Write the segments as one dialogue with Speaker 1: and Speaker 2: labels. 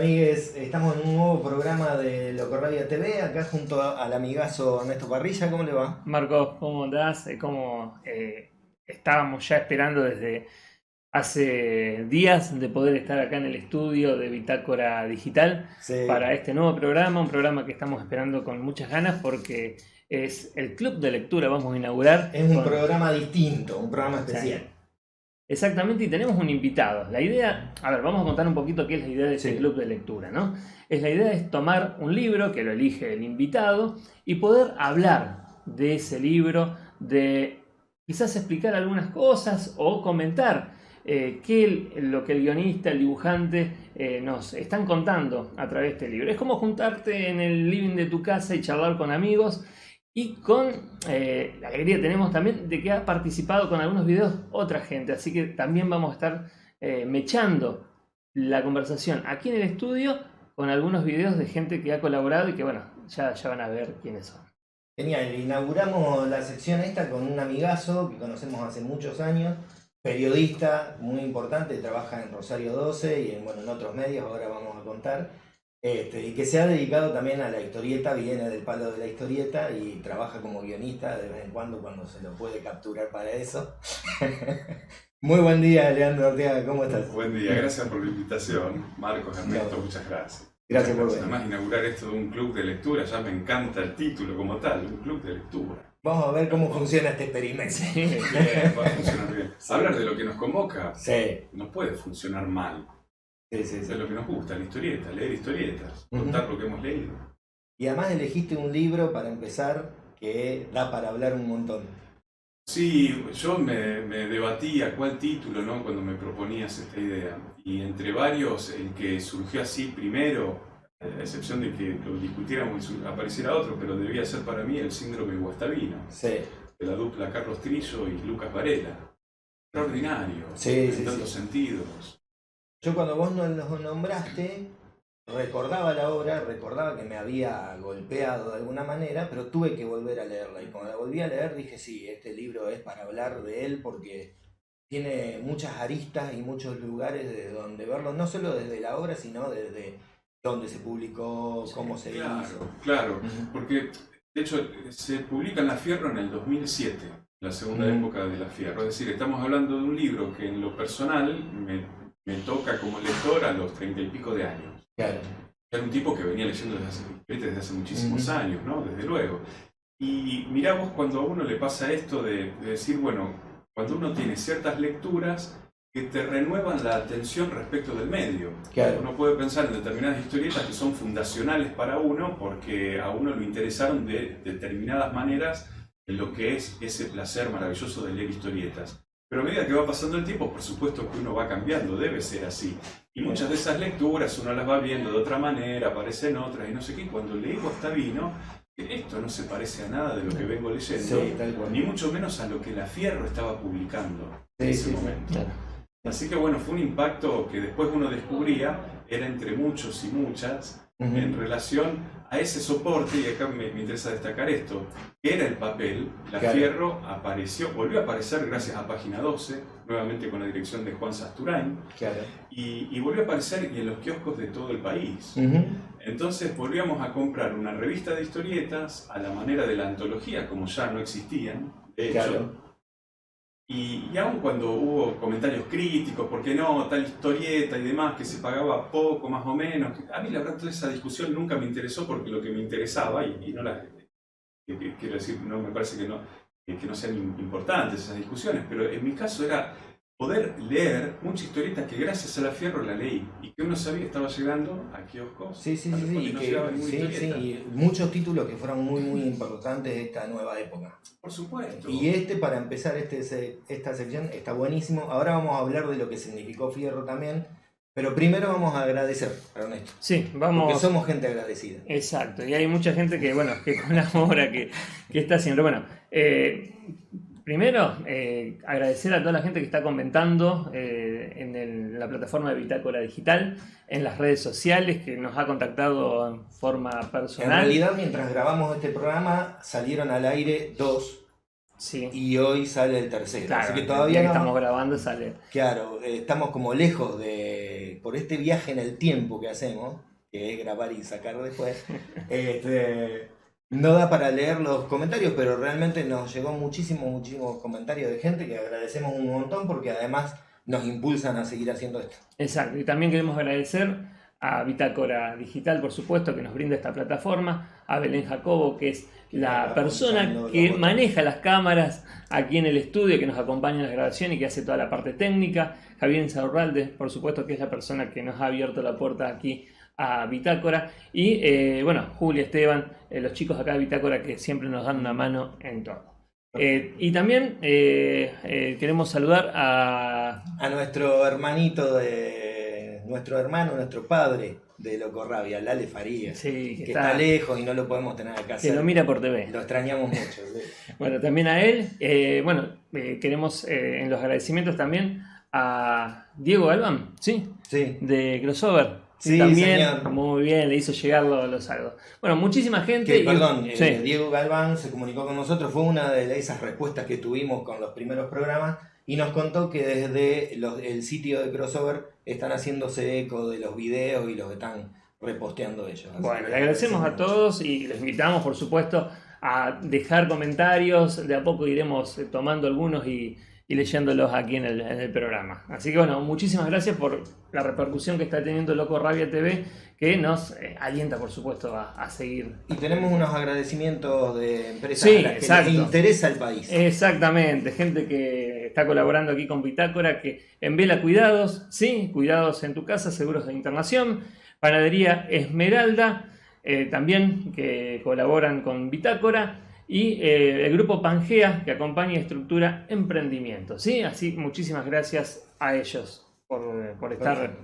Speaker 1: amigues? Estamos en un nuevo programa de Locorrabia TV, acá junto al amigazo Ernesto Parrilla. ¿Cómo le va?
Speaker 2: Marcos, ¿cómo andás? Estábamos ya esperando desde hace días de poder estar acá en el estudio de Bitácora Digital
Speaker 1: Sí,
Speaker 2: para este nuevo programa, un programa que estamos esperando con muchas ganas porque es el club de lectura, vamos a inaugurar
Speaker 1: es un
Speaker 2: con...
Speaker 1: programa distinto, un programa
Speaker 2: Sí,
Speaker 1: especial.
Speaker 2: exactamente, y tenemos un invitado. La idea, a ver, vamos a contar un poquito qué es la idea de este
Speaker 1: Sí.
Speaker 2: club de lectura, ¿no? La idea es tomar un libro que lo elige el invitado y poder hablar de ese libro, de quizás explicar algunas cosas o comentar lo que el guionista, el dibujante nos están contando a través de este libro. Es como juntarte en el living de tu casa y charlar con amigos. Y con la alegría tenemos también de que ha participado con algunos videos otra gente, así que también vamos a estar mechando la conversación aquí en el estudio con algunos videos de gente que ha colaborado y que bueno, ya van a ver quiénes son.
Speaker 1: Genial, inauguramos la sección esta con un amigazo que conocemos hace muchos años, periodista muy importante, trabaja en Rosario 12 y en otros medios, ahora vamos a contar. Y que se ha dedicado también a la historieta, viene del palo de la historieta y trabaja como guionista de vez en cuando se lo puede capturar para eso. Muy buen día, Leandro Ortega, ¿cómo estás?
Speaker 3: Buen día, gracias por la invitación. Marcos, Ernesto,
Speaker 1: No,
Speaker 3: muchas gracias.
Speaker 1: gracias por venir.
Speaker 3: Además, inaugurar esto de un club de lectura, ya me encanta el título como tal, un club de lectura.
Speaker 1: Vamos a ver cómo funciona este experimento.
Speaker 3: Bien, va a funcionar bien. Hablar de lo que nos convoca
Speaker 1: Sí,
Speaker 3: no puede funcionar mal.
Speaker 1: sí.
Speaker 3: Es lo que nos gusta, la historieta, leer historietas, contar lo que hemos leído.
Speaker 1: Y además elegiste un libro para empezar que da para hablar un montón.
Speaker 3: Sí, yo me debatí a cuál título, ¿no? Cuando me proponías esta idea. Y entre varios, el que surgió así primero, a excepción de que lo discutiéramos y apareciera otro, pero debía ser para mí el síndrome Guastavino,
Speaker 1: Sí,
Speaker 3: de la dupla Carlos Trillo y Lucas Varela. Extraordinario,
Speaker 1: sí,
Speaker 3: en
Speaker 1: sí.
Speaker 3: tantos sentidos.
Speaker 1: Yo cuando vos nos los nombraste, recordaba la obra, recordaba que me había golpeado de alguna manera, pero tuve que volver a leerla. Y cuando la volví a leer dije, sí, este libro es para hablar de él porque tiene muchas aristas y muchos lugares de donde verlo, no solo desde la obra, sino desde dónde se publicó, cómo se hizo.
Speaker 3: Claro,
Speaker 1: Ujú.
Speaker 3: porque de hecho se publica en La Fierro en el 2007, la segunda época de La Fierro. Es decir, estamos hablando de un libro que en lo personal me toca como lector a los 30 y pico de años.
Speaker 1: Claro.
Speaker 3: Era un tipo que venía leyendo desde hace muchísimos años, ¿no? Desde luego. Y mirá vos cuando a uno le pasa esto de decir, bueno, cuando uno tiene ciertas lecturas que te renuevan la atención respecto del medio.
Speaker 1: Claro.
Speaker 3: Uno puede pensar en determinadas historietas que son fundacionales para uno porque a uno lo interesaron de determinadas maneras en lo que es ese placer maravilloso de leer historietas. Pero a medida que va pasando el tiempo, por supuesto que uno va cambiando, debe ser así. Y muchas de esas lecturas uno las va viendo de otra manera, aparecen otras y no sé qué. Cuando leí Guastavino, esto no se parece a nada de lo que vengo leyendo,
Speaker 1: Sí, tal cual.
Speaker 3: ni mucho menos a lo que La Fierro estaba publicando en
Speaker 1: Sí,
Speaker 3: ese
Speaker 1: sí,
Speaker 3: momento.
Speaker 2: Claro.
Speaker 3: Así que bueno, fue un impacto que después uno descubría, era entre muchos y muchas, en relación a ese soporte, y acá me interesa destacar esto, que era el papel. La
Speaker 1: Claro.
Speaker 3: Fierro apareció, volvió a aparecer gracias a Página 12, nuevamente con la dirección de Juan Sasturain,
Speaker 1: Claro.
Speaker 3: y volvió a aparecer y en los kioscos de todo el país.
Speaker 1: Ujú.
Speaker 3: Entonces volvíamos a comprar una revista de historietas a la manera de la antología, como ya no existían, de hecho.
Speaker 1: Claro.
Speaker 3: Y aun cuando hubo comentarios críticos, ¿por qué no? Tal historieta y demás, que se pagaba poco, más o menos. A mí la verdad toda esa discusión nunca me interesó porque lo que me interesaba, y no la... Quiero decir, no me parece que no sean importantes esas discusiones, pero en mi caso era poder leer mucha historieta que gracias a La Fierro la leí y que uno sabía estaba llegando a kioscos
Speaker 1: Sí,
Speaker 3: a los
Speaker 1: y
Speaker 3: cuales no
Speaker 1: que,
Speaker 3: llegaba ninguna
Speaker 1: sí,
Speaker 3: historieta.
Speaker 1: y muchos títulos que fueron muy importantes de esta nueva época.
Speaker 3: Por supuesto.
Speaker 1: Y para empezar esta sección, está buenísimo. Ahora vamos a hablar de lo que significó Fierro también, pero primero vamos a agradecer, Ernesto,
Speaker 2: Sí,
Speaker 1: porque
Speaker 2: vamos.
Speaker 1: somos gente agradecida.
Speaker 2: Exacto, y hay mucha gente que, bueno, que colabora, que está haciendo. Bueno, primero, agradecer a toda la gente que está comentando en la plataforma de Bitácora Digital, en las redes sociales, que nos ha contactado en forma
Speaker 1: En
Speaker 2: personal.
Speaker 1: realidad, mientras grabamos este programa, salieron al aire dos.
Speaker 2: Sí.
Speaker 1: y hoy sale el tercero.
Speaker 2: Claro,
Speaker 1: Así que
Speaker 2: el
Speaker 1: todavía
Speaker 2: día que
Speaker 1: no.
Speaker 2: estamos grabando sale.
Speaker 1: Claro, estamos como lejos por este viaje en el tiempo que hacemos, que es grabar y sacar después. No da para leer los comentarios, pero realmente nos llegó muchísimos comentarios de gente que agradecemos un montón porque además nos impulsan a seguir haciendo esto.
Speaker 2: Exacto, y también queremos agradecer a Bitácora Digital, por supuesto, que nos brinda esta plataforma, a Belén Jacobo, que es la persona que maneja las cámaras aquí en el estudio, que nos acompaña en la grabación y que hace toda la parte técnica, Javier Insaurralde, por supuesto, que es la persona que nos ha abierto la puerta aquí a Bitácora, y bueno, Julia, Esteban, los chicos acá de Bitácora que siempre nos dan una mano en todo. Y también queremos saludar a
Speaker 1: nuestro hermanito nuestro padre de Locorrabia, Lale Faría,
Speaker 2: sí,
Speaker 1: que está lejos y no lo podemos tener acá.
Speaker 2: Que lo mira por TV.
Speaker 1: Lo extrañamos mucho. ¿Sí?
Speaker 2: Bueno, también a él. Queremos en los agradecimientos también a Diego Galván, ¿sí?
Speaker 1: Sí.
Speaker 2: De Crossover.
Speaker 1: Sí,
Speaker 2: también,
Speaker 1: señor.
Speaker 2: Muy bien, le hizo llegar los saludos. Bueno, muchísima gente.
Speaker 1: Sí. Diego Galván se comunicó con nosotros, fue una de esas respuestas que tuvimos con los primeros programas y nos contó que desde el sitio de Crossover están haciéndose eco de los videos y los están reposteando ellos.
Speaker 2: Bueno, le agradecemos a todos y les invitamos, por supuesto, a dejar comentarios. De a poco iremos tomando algunos y leyéndolos aquí en el programa. Así que bueno, muchísimas gracias por la repercusión que está teniendo Locorrabia TV, que nos alienta, por supuesto, a seguir.
Speaker 1: Y tenemos unos agradecimientos de empresas
Speaker 2: sí,
Speaker 1: a las que les interesa el país.
Speaker 2: Exactamente, gente que está colaborando aquí con Bitácora, que en Vela Cuidados, sí, cuidados en tu casa, seguros de internación, Panadería Esmeralda, también que colaboran con Bitácora, y el grupo Pangea, que acompaña y estructura emprendimiento. ¿Sí? Así, muchísimas gracias a ellos por estar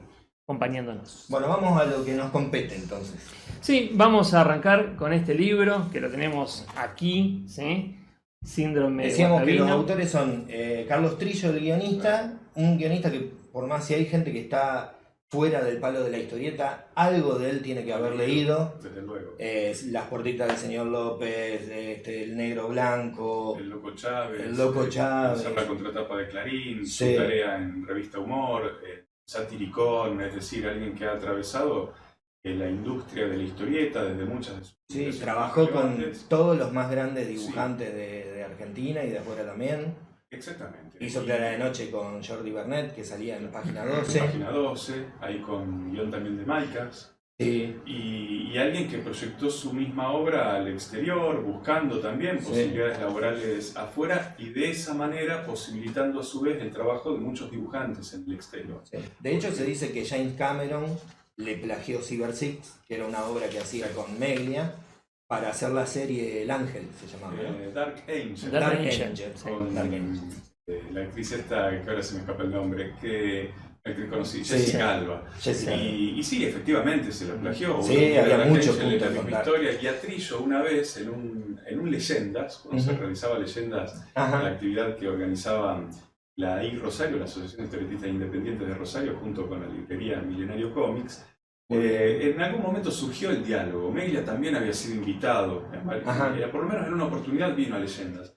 Speaker 2: acompañándonos.
Speaker 1: Bueno, vamos a lo que nos compete entonces.
Speaker 2: Sí, vamos a arrancar con este libro, que lo tenemos aquí, ¿sí? Síndrome
Speaker 1: Decíamos
Speaker 2: Guastavino.
Speaker 1: que los autores son Carlos Trillo, el guionista, un guionista que por más si hay gente que está fuera del palo de la historieta, algo de él tiene que haber leído.
Speaker 3: Desde luego.
Speaker 1: Las portitas del señor López, el Negro Blanco,
Speaker 3: El Loco Chávez,
Speaker 1: la
Speaker 3: contratapa de Clarín,
Speaker 1: sí.
Speaker 3: Su tarea en Revista Humor, satiricón, es decir, alguien que ha atravesado la industria de la historieta desde muchas de sus...
Speaker 1: Sí, trabajó con todos los más grandes dibujantes de Argentina y de afuera también.
Speaker 3: Exactamente.
Speaker 1: Hizo Clara de Noche con Jordi Bernet, que salía en Página 12.
Speaker 3: Página 12, ahí con guión también de Maicas.
Speaker 1: Sí.
Speaker 3: Y alguien que proyectó su misma obra al exterior, buscando también posibilidades laborales afuera y de esa manera posibilitando a su vez el trabajo de muchos dibujantes en el exterior.
Speaker 1: Sí. De hecho, se dice que James Cameron le plagió Cyber Six, que era una obra que hacía con Meglia, para hacer la serie El Ángel, se llamaba.
Speaker 3: Dark Angel.
Speaker 2: Dark Angel.
Speaker 3: Con
Speaker 1: Dark Angel.
Speaker 3: La actriz esta, que ahora se me escapa el nombre, que actriz conocida,
Speaker 1: Sí,
Speaker 3: Jessica Alba.
Speaker 1: Jessica.
Speaker 3: Y sí, efectivamente se lo plagió.
Speaker 1: Sí, había muchos
Speaker 3: en
Speaker 1: puntos
Speaker 3: la
Speaker 1: de
Speaker 3: misma
Speaker 1: contar.
Speaker 3: historia. Y a Trillo una vez en un Leyendas, cuando se realizaba Leyendas,
Speaker 1: Ajá.
Speaker 3: la actividad que organizaban la I Rosario, la Asociación de Historietistas Independientes de Rosario, junto con la librería Milenario Comics, en algún momento surgió el diálogo. Meglia también había sido invitado, por lo menos en una oportunidad vino a Leyendas.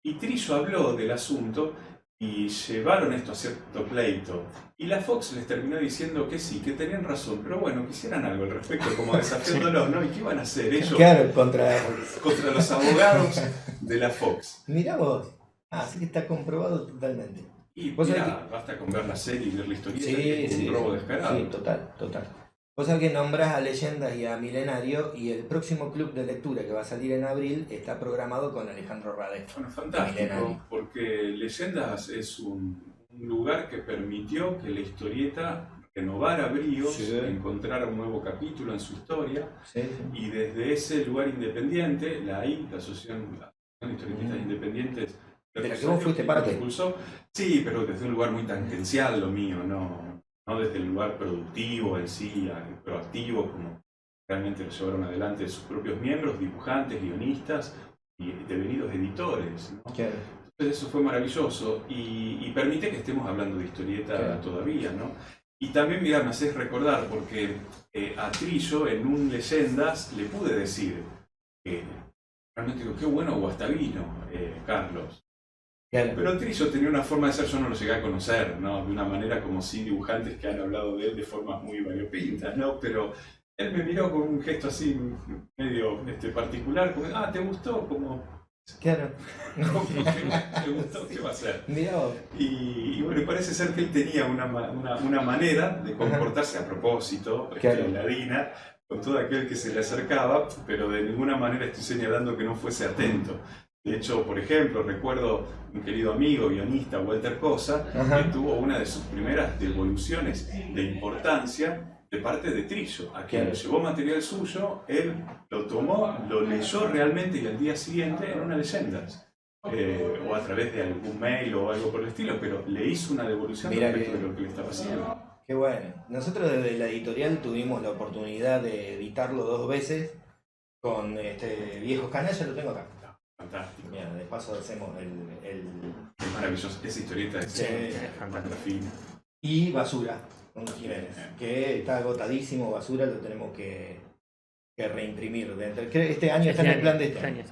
Speaker 3: Y Trillo habló del asunto y llevaron esto a cierto pleito. Y la Fox les terminó diciendo que sí, que tenían razón, pero bueno, que hicieran algo al respecto, como desafiándolos, ¿no? ¿Y qué iban a hacer ellos?
Speaker 1: Claro, contra
Speaker 3: los abogados de la Fox.
Speaker 1: Mirá vos. Así que está comprobado totalmente.
Speaker 3: Y
Speaker 1: ¿Vos
Speaker 3: mirá, basta con ver la serie y ver la historieta,
Speaker 1: Sí,
Speaker 3: que es
Speaker 1: sí,
Speaker 3: un robo descarado.
Speaker 1: Sí, total. Vos sabés que nombrás a Leyendas y a Milenario y el próximo club de lectura que va a salir en abril está programado con Alejandro Radef.
Speaker 3: Bueno, fantástico, porque Leyendas es un lugar que permitió que la historieta renovara bríos, encontrara un nuevo capítulo en su historia, y desde ese lugar independiente, la AI, la Asociación de Historietistas Independientes,
Speaker 1: de la que vos fuiste parte.
Speaker 3: Impulsó, sí, pero desde un lugar muy tangencial lo mío, no desde el lugar productivo en sí, proactivo, como realmente lo llevaron adelante sus propios miembros, dibujantes, guionistas y devenidos editores, ¿no?
Speaker 1: Claro.
Speaker 3: Entonces eso fue maravilloso y permite que estemos hablando de historieta todavía, ¿no? Y también, mirá, me haces recordar, porque a Trillo en un Leyendas le pude decir, realmente digo, qué bueno Guastavino, Carlos.
Speaker 1: Claro.
Speaker 3: Pero Trillo tenía una forma de ser, yo no lo llegué a conocer, ¿no? De una manera como si dibujantes que han hablado de él de formas muy variopintas, ¿no? Pero él me miró con un gesto así medio particular, como, ¿te gustó? Como,
Speaker 1: Claro.
Speaker 3: ¿te gustó? ¿Qué va a hacer?
Speaker 1: Mirá vos.
Speaker 3: Y bueno, parece ser que él tenía una manera de comportarse a propósito,
Speaker 1: Claro.
Speaker 3: ladina, con todo aquel que se le acercaba, pero de ninguna manera estoy señalando que no fuese atento. De hecho, por ejemplo, recuerdo un querido amigo, guionista, Walter Cosa,
Speaker 1: Ajá.
Speaker 3: que tuvo una de sus primeras devoluciones de importancia de parte de Trillo, a quien le llevó material suyo, él lo tomó, lo leyó realmente y al día siguiente en una Leyendas. O a través de algún mail o algo por el estilo, pero le hizo una devolución respecto de lo que le estaba haciendo.
Speaker 1: Qué bueno. Nosotros desde la editorial tuvimos la oportunidad de editarlo 2 veces con Viejos Canallas, lo tengo acá.
Speaker 3: Fantástico.
Speaker 1: Mira, de paso hacemos
Speaker 3: Es maravilloso. Esa historieta es
Speaker 2: fantástico.
Speaker 3: fina.
Speaker 1: Y Basura, con Jiménez, que está agotadísimo. Basura lo tenemos que reimprimir. Este año está en el plan de este año.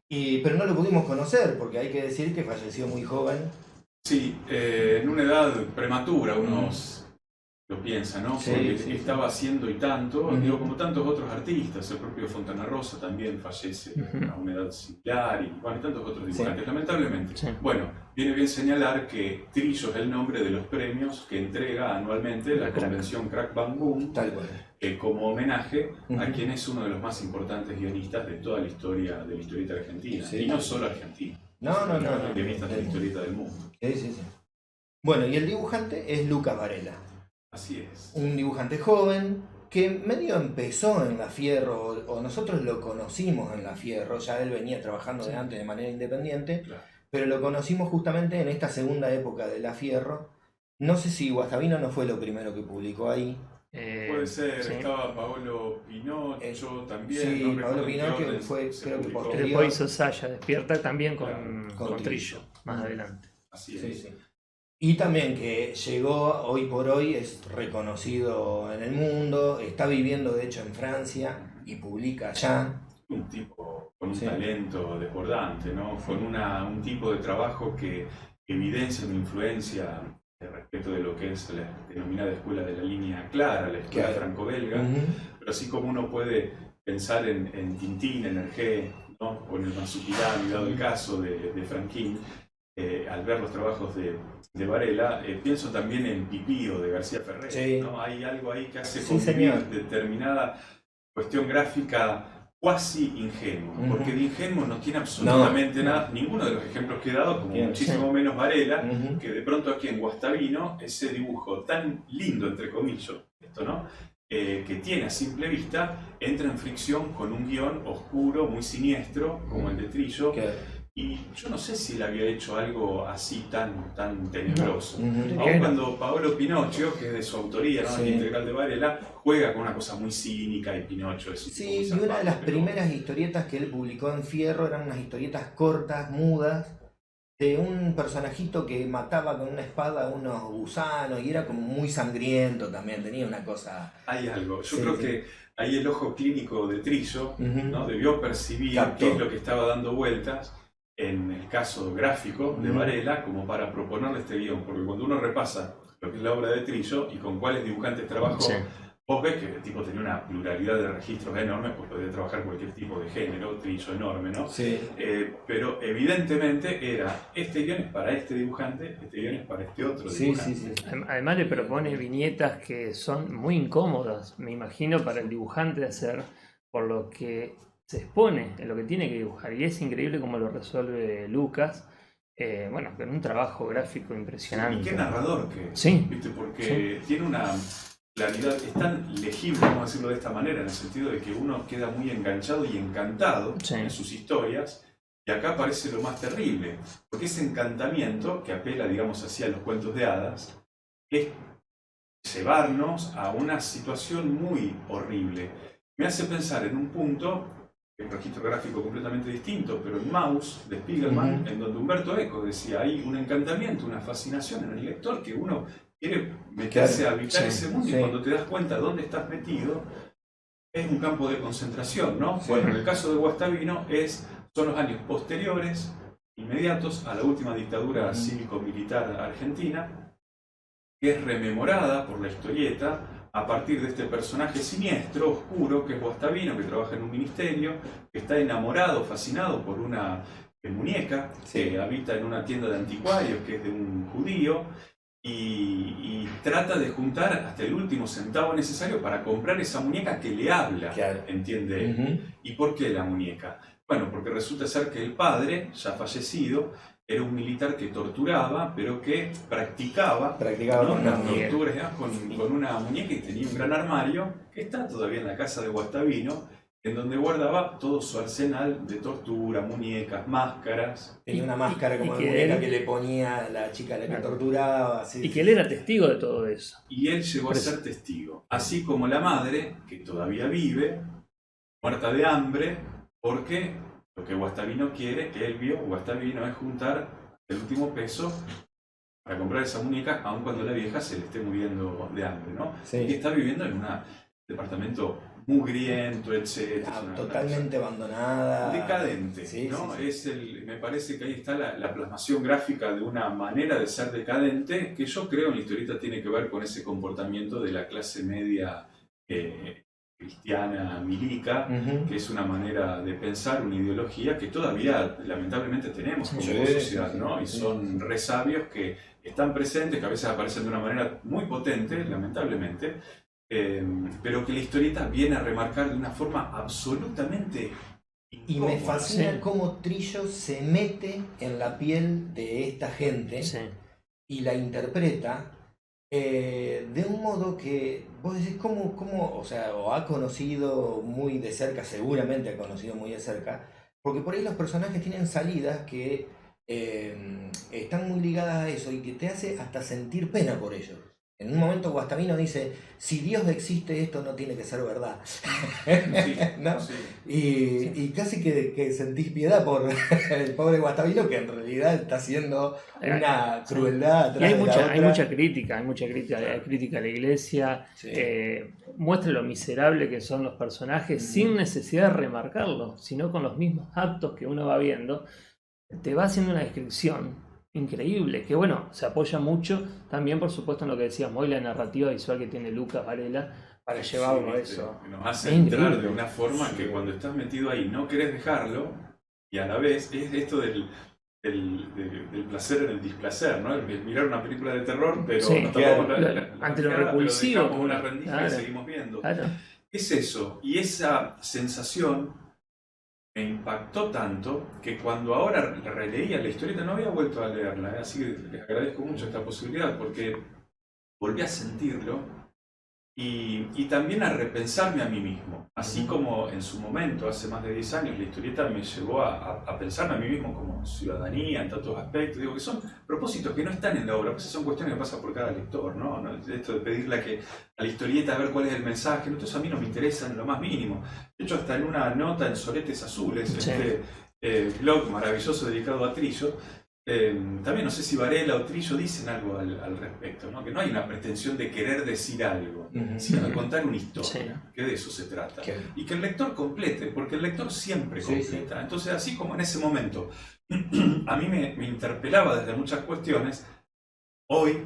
Speaker 1: Pero no lo pudimos conocer porque hay que decir que falleció muy joven.
Speaker 3: Sí, en una edad prematura, unos lo piensa, ¿no?
Speaker 1: Sí,
Speaker 3: Porque
Speaker 1: sí,
Speaker 3: estaba haciendo y tanto, digo, como tantos otros artistas, el propio Fontana Rosa también fallece a una edad similar y bueno, tantos otros dibujantes, lamentablemente.
Speaker 2: Sí.
Speaker 3: Bueno, viene bien señalar que Trillo es el nombre de los premios que entrega anualmente la convención Crack Bang Boom,
Speaker 1: Tal cual.
Speaker 3: como homenaje a quien es uno de los más importantes guionistas de toda la historia de la historieta argentina,
Speaker 1: Sí.
Speaker 3: y no solo argentina,
Speaker 1: No.
Speaker 3: guionistas de la historieta del mundo.
Speaker 1: Sí. Bueno, y el dibujante es Lucas Varela.
Speaker 3: Así es.
Speaker 1: Un dibujante joven que medio empezó en La Fierro, o nosotros lo conocimos en La Fierro, ya él venía trabajando de antes de manera independiente,
Speaker 3: Claro.
Speaker 1: pero lo conocimos justamente en esta segunda época de La Fierro. No sé si Guastavino no fue lo primero que publicó ahí.
Speaker 3: Puede ser,
Speaker 2: sí.
Speaker 3: Estaba Paolo Pinocho también.
Speaker 1: Sí,
Speaker 3: no
Speaker 1: Paolo
Speaker 3: recuerdo en qué
Speaker 1: Pinocho
Speaker 3: orden
Speaker 1: fue,
Speaker 3: se
Speaker 1: creo que
Speaker 3: publicó.
Speaker 1: posterior.
Speaker 2: Después hizo Saya Despierta también con,
Speaker 3: Claro,
Speaker 1: con
Speaker 2: con
Speaker 1: Trillo.
Speaker 2: Trillo, más adelante.
Speaker 3: Así
Speaker 1: Sí,
Speaker 3: es.
Speaker 1: sí. Y también que llegó hoy por hoy, es reconocido en el mundo, está viviendo de hecho en Francia y publica allá.
Speaker 3: Un tipo con un
Speaker 1: Sí.
Speaker 3: talento desbordante, ¿no? Con un tipo de trabajo que evidencia una influencia respecto de lo que es la denominada escuela de la línea clara, la escuela
Speaker 1: Claro.
Speaker 3: franco-belga, pero así como uno puede pensar en Tintín, en Hergé, ¿no? O en el Marsupilami, dado el caso de Franquín, al ver los trabajos de Varela, pienso también en Pipío de García Ferrer,
Speaker 1: Sí.
Speaker 3: ¿no? Hay algo ahí que hace
Speaker 1: Sí,
Speaker 3: convivir
Speaker 1: señor.
Speaker 3: determinada cuestión gráfica cuasi ingenuo, porque de ingenuo no tiene absolutamente
Speaker 1: No.
Speaker 3: nada, ninguno de los ejemplos que he dado, como
Speaker 1: Bien.
Speaker 3: muchísimo menos Varela,
Speaker 1: Ujú.
Speaker 3: que de pronto aquí en Guastavino, ese dibujo tan lindo, entre comillas, esto, ¿no? Que tiene a simple vista, entra en fricción con un guión oscuro, muy siniestro, como el de Trillo, y yo no sé si él había hecho algo así tan tenebroso.
Speaker 1: Ujú.
Speaker 3: Aún cuando Paolo Pinocho, que es de su autoría, ¿no?
Speaker 1: Sí.
Speaker 3: El integral de Varela, juega con una cosa muy cínica y Pinocho es un tipo muy
Speaker 1: Sí, y una de
Speaker 3: zarpado,
Speaker 1: las
Speaker 3: pero-
Speaker 1: primeras historietas que él publicó en Fierro eran unas historietas cortas, mudas, de un personajito que mataba con una espada a unos gusanos y era como muy sangriento también, tenía una cosa...
Speaker 3: Hay algo. Yo
Speaker 1: Sí,
Speaker 3: creo
Speaker 1: sí.
Speaker 3: que ahí el ojo clínico de Trillo,
Speaker 1: Ujú.
Speaker 3: ¿no? Debió percibir
Speaker 1: Captó.
Speaker 3: qué es lo que estaba dando vueltas en el caso gráfico de
Speaker 1: Ujú.
Speaker 3: Varela, como para proponerle este guión. Porque cuando uno repasa lo que es la obra de Trillo y con cuáles dibujantes trabajó,
Speaker 2: Sí.
Speaker 3: vos ves que el tipo tenía una pluralidad de registros enormes, pues podía trabajar cualquier tipo de género, Trillo enorme, ¿no?
Speaker 1: Sí.
Speaker 3: Pero evidentemente era, este guión es para este dibujante, este guión es para este otro
Speaker 1: Sí,
Speaker 3: dibujante.
Speaker 1: sí, sí.
Speaker 2: Además le propone viñetas que son muy incómodas, me imagino, para el dibujante de hacer, por lo que se expone en lo que tiene que dibujar. Y es increíble cómo lo resuelve Lucas, bueno, con un trabajo gráfico impresionante.
Speaker 3: Y qué narrador que es,
Speaker 2: Sí.
Speaker 3: ¿viste? Porque tiene una claridad, es tan legible, vamos a decirlo de esta manera, en el sentido de que uno queda muy enganchado y encantado
Speaker 2: Sí.
Speaker 3: en sus historias, y acá aparece lo más terrible, porque ese encantamiento que apela, digamos así, a los cuentos de hadas, es llevarnos a una situación muy horrible. Me hace pensar en un punto, un registro gráfico completamente distinto, pero en Maus, de Spiegelman,
Speaker 1: Ujú.
Speaker 3: en donde Humberto Eco decía, hay un encantamiento, una fascinación en el lector que uno quiere meterse
Speaker 1: Claro,
Speaker 3: a habitar
Speaker 1: sí,
Speaker 3: ese mundo,
Speaker 1: sí.
Speaker 3: y cuando te das cuenta dónde estás metido, es un campo de concentración, ¿no?
Speaker 1: Sí.
Speaker 3: Bueno, en el caso de Guastavino son los años posteriores inmediatos a la última dictadura cívico-militar argentina, que es rememorada por la historieta a partir de este personaje siniestro, oscuro, que es Guastavino, que trabaja en un ministerio, que está enamorado, fascinado por una muñeca, que habita en una tienda de anticuarios, que es de un judío, y trata de juntar hasta el último centavo necesario para comprar esa muñeca que le habla, ¿entiende él? ¿Y por qué la muñeca? Bueno, porque resulta ser que el padre, ya fallecido, era un militar que torturaba, pero que practicaba ¿no? las torturas con una muñeca, y tenía un gran armario que está todavía en la casa de Guastavino, en donde guardaba todo su arsenal de tortura, muñecas, máscaras.
Speaker 1: Tenía una máscara como de muñeca que le ponía la chica a la que torturaba.
Speaker 2: Y que él era testigo de todo eso.
Speaker 3: Y él llegó a ser testigo. Así como la madre, que todavía vive, muerta de hambre, porque lo que Guastavino quiere, que él vio, Guastavino, es juntar el último peso para comprar esa muñeca, aun cuando la vieja se le esté muriendo de hambre, ¿no? Sí. Y está viviendo en un departamento mugriento, etc.
Speaker 1: Totalmente abandonada.
Speaker 3: Decadente, sí, ¿no? Sí. Me parece que ahí está la plasmación gráfica de una manera de ser decadente que yo creo en la historieta tiene que ver con ese comportamiento de la clase media cristiana milica, que es una manera de pensar, una ideología que todavía lamentablemente tenemos como sociedad, ¿no? Y son resabios que están presentes, que a veces aparecen de una manera muy potente, lamentablemente, pero que la historieta viene a remarcar de una forma absolutamente incómoda.
Speaker 1: Y me fascina cómo Trillo se mete en la piel de esta gente y la interpreta de un modo que vos decís, ¿cómo? O sea, o ha conocido muy de cerca, seguramente ha conocido muy de cerca, porque por ahí los personajes tienen salidas que están muy ligadas a eso y que te hace hasta sentir pena por ellos. En un momento Guastavino dice, si Dios existe, esto no tiene que ser verdad. ¿No? Y casi que sentís piedad por el pobre Guastavino, que en realidad está haciendo una crueldad atrás
Speaker 2: y hay mucha crítica, hay crítica a la iglesia, muestra lo miserable que son los personajes sin necesidad de remarcarlo, sino con los mismos actos que uno va viendo, te va haciendo una descripción increíble, que bueno, se apoya mucho también, por supuesto, en lo que decíamos hoy, la narrativa visual que tiene Lucas Varela para llevarlo a eso.
Speaker 3: Nos hace entrar de una forma que cuando estás metido ahí no querés dejarlo, y a la vez es esto del placer en el displacer, ¿no? El mirar una película de terror, pero nos tapamos
Speaker 2: ante lo repulsivo,
Speaker 3: como una rendija y seguimos viendo. Es eso, y esa sensación me impactó tanto que cuando ahora releía la historieta no había vuelto a leerla, así que les agradezco mucho esta posibilidad porque volví a sentirlo y también a repensarme a mí mismo, así como en su momento, hace más de 10 años, la historieta me llevó a pensarme a mí mismo como ciudadanía en tantos aspectos. Digo que son propósitos que no están en la obra, pues son cuestiones que pasan por cada lector, ¿no? Esto de pedirle a la historieta a ver cuál es el mensaje, ¿no? Entonces a mí no me interesa en lo más mínimo. De hecho, hasta en una nota en Soletes Azules, este blog maravilloso dedicado a Trillo, también no sé si Varela o Trillo dicen algo al respecto, ¿no? Que no hay una pretensión de querer decir algo, sino de contar una historia, que de eso se trata. Y que el lector complete, porque el lector siempre completa. Entonces, así como en ese momento a mí me interpelaba desde muchas cuestiones, hoy,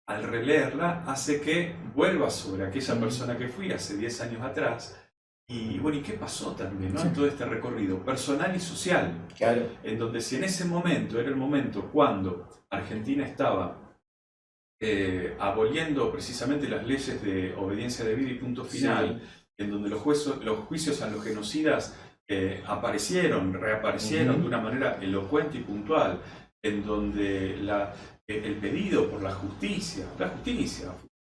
Speaker 3: al releerla, hace que vuelva sobre aquella persona que fui hace 10 años atrás. Y bueno, ¿y qué pasó también, ¿no? En todo este recorrido personal y social?
Speaker 1: Claro.
Speaker 3: En donde si en ese momento era el momento cuando Argentina estaba aboliendo precisamente las leyes de obediencia debida y punto final, en donde los juicios a los genocidas reaparecieron de una manera elocuente y puntual, en donde el pedido por la justicia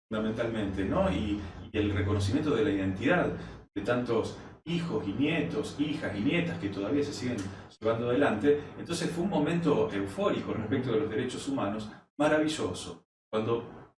Speaker 3: fundamentalmente, ¿no? Y el reconocimiento de la identidad de tantos hijos y nietos, hijas y nietas que todavía se siguen llevando adelante. Entonces fue un momento eufórico respecto de los derechos humanos, maravilloso. Cuando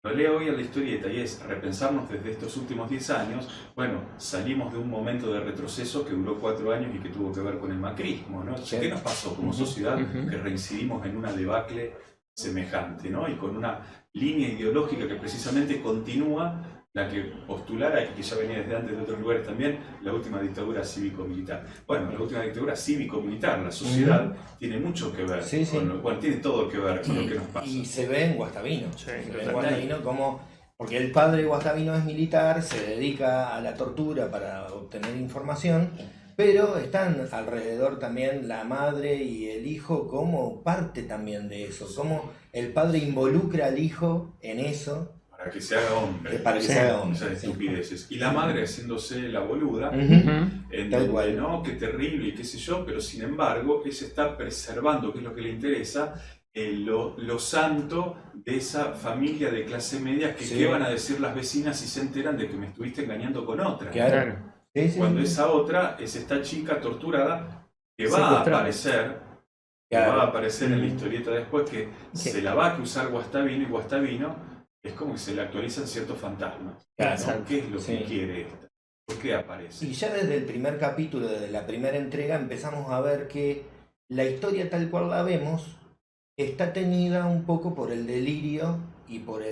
Speaker 3: lo leo hoy en la historieta y es repensarnos desde estos últimos 10 años, bueno, salimos de un momento de retroceso que duró 4 años y que tuvo que ver con el macrismo, ¿no? ¿Qué nos pasó como sociedad que reincidimos en una debacle semejante, ¿no? Y con una línea ideológica que precisamente continúa la que postulara, y que ya venía desde antes de otros lugares también, la última dictadura cívico-militar. Bueno, la última dictadura cívico-militar, la sociedad, tiene mucho que ver, bueno, tiene todo que ver con lo que nos pasa.
Speaker 1: Y se ve en Guastavino,
Speaker 2: Sí,
Speaker 1: se ve en Guastavino como, porque el padre de Guastavino es militar, se dedica a la tortura para obtener información, pero están alrededor también la madre y el hijo como parte también de eso, como el padre involucra al hijo en eso.
Speaker 3: Para que se haga hombre.
Speaker 1: Para que se haga hombre.
Speaker 3: Esas estupideces. Y la madre haciéndose la boluda, en
Speaker 1: Tal
Speaker 3: donde,
Speaker 1: cual.
Speaker 3: no, qué terrible y qué sé yo, pero sin embargo, ella está preservando, que es lo que le interesa, lo santo de esa familia de clase media, que qué van a decir las vecinas si se enteran de que me estuviste engañando con otra.
Speaker 1: Claro.
Speaker 3: Cuando esa otra es esta chica torturada que va a aparecer, en la historieta después, que se la va a acusar Guastavino, y Guastavino es como que se le actualizan ciertos fantasmas. ¿No? ¿Qué es lo que quiere esta? ¿Por qué aparece?
Speaker 1: Y ya desde el primer capítulo, desde la primera entrega, empezamos a ver que la historia tal cual la vemos está teñida un poco por el delirio y por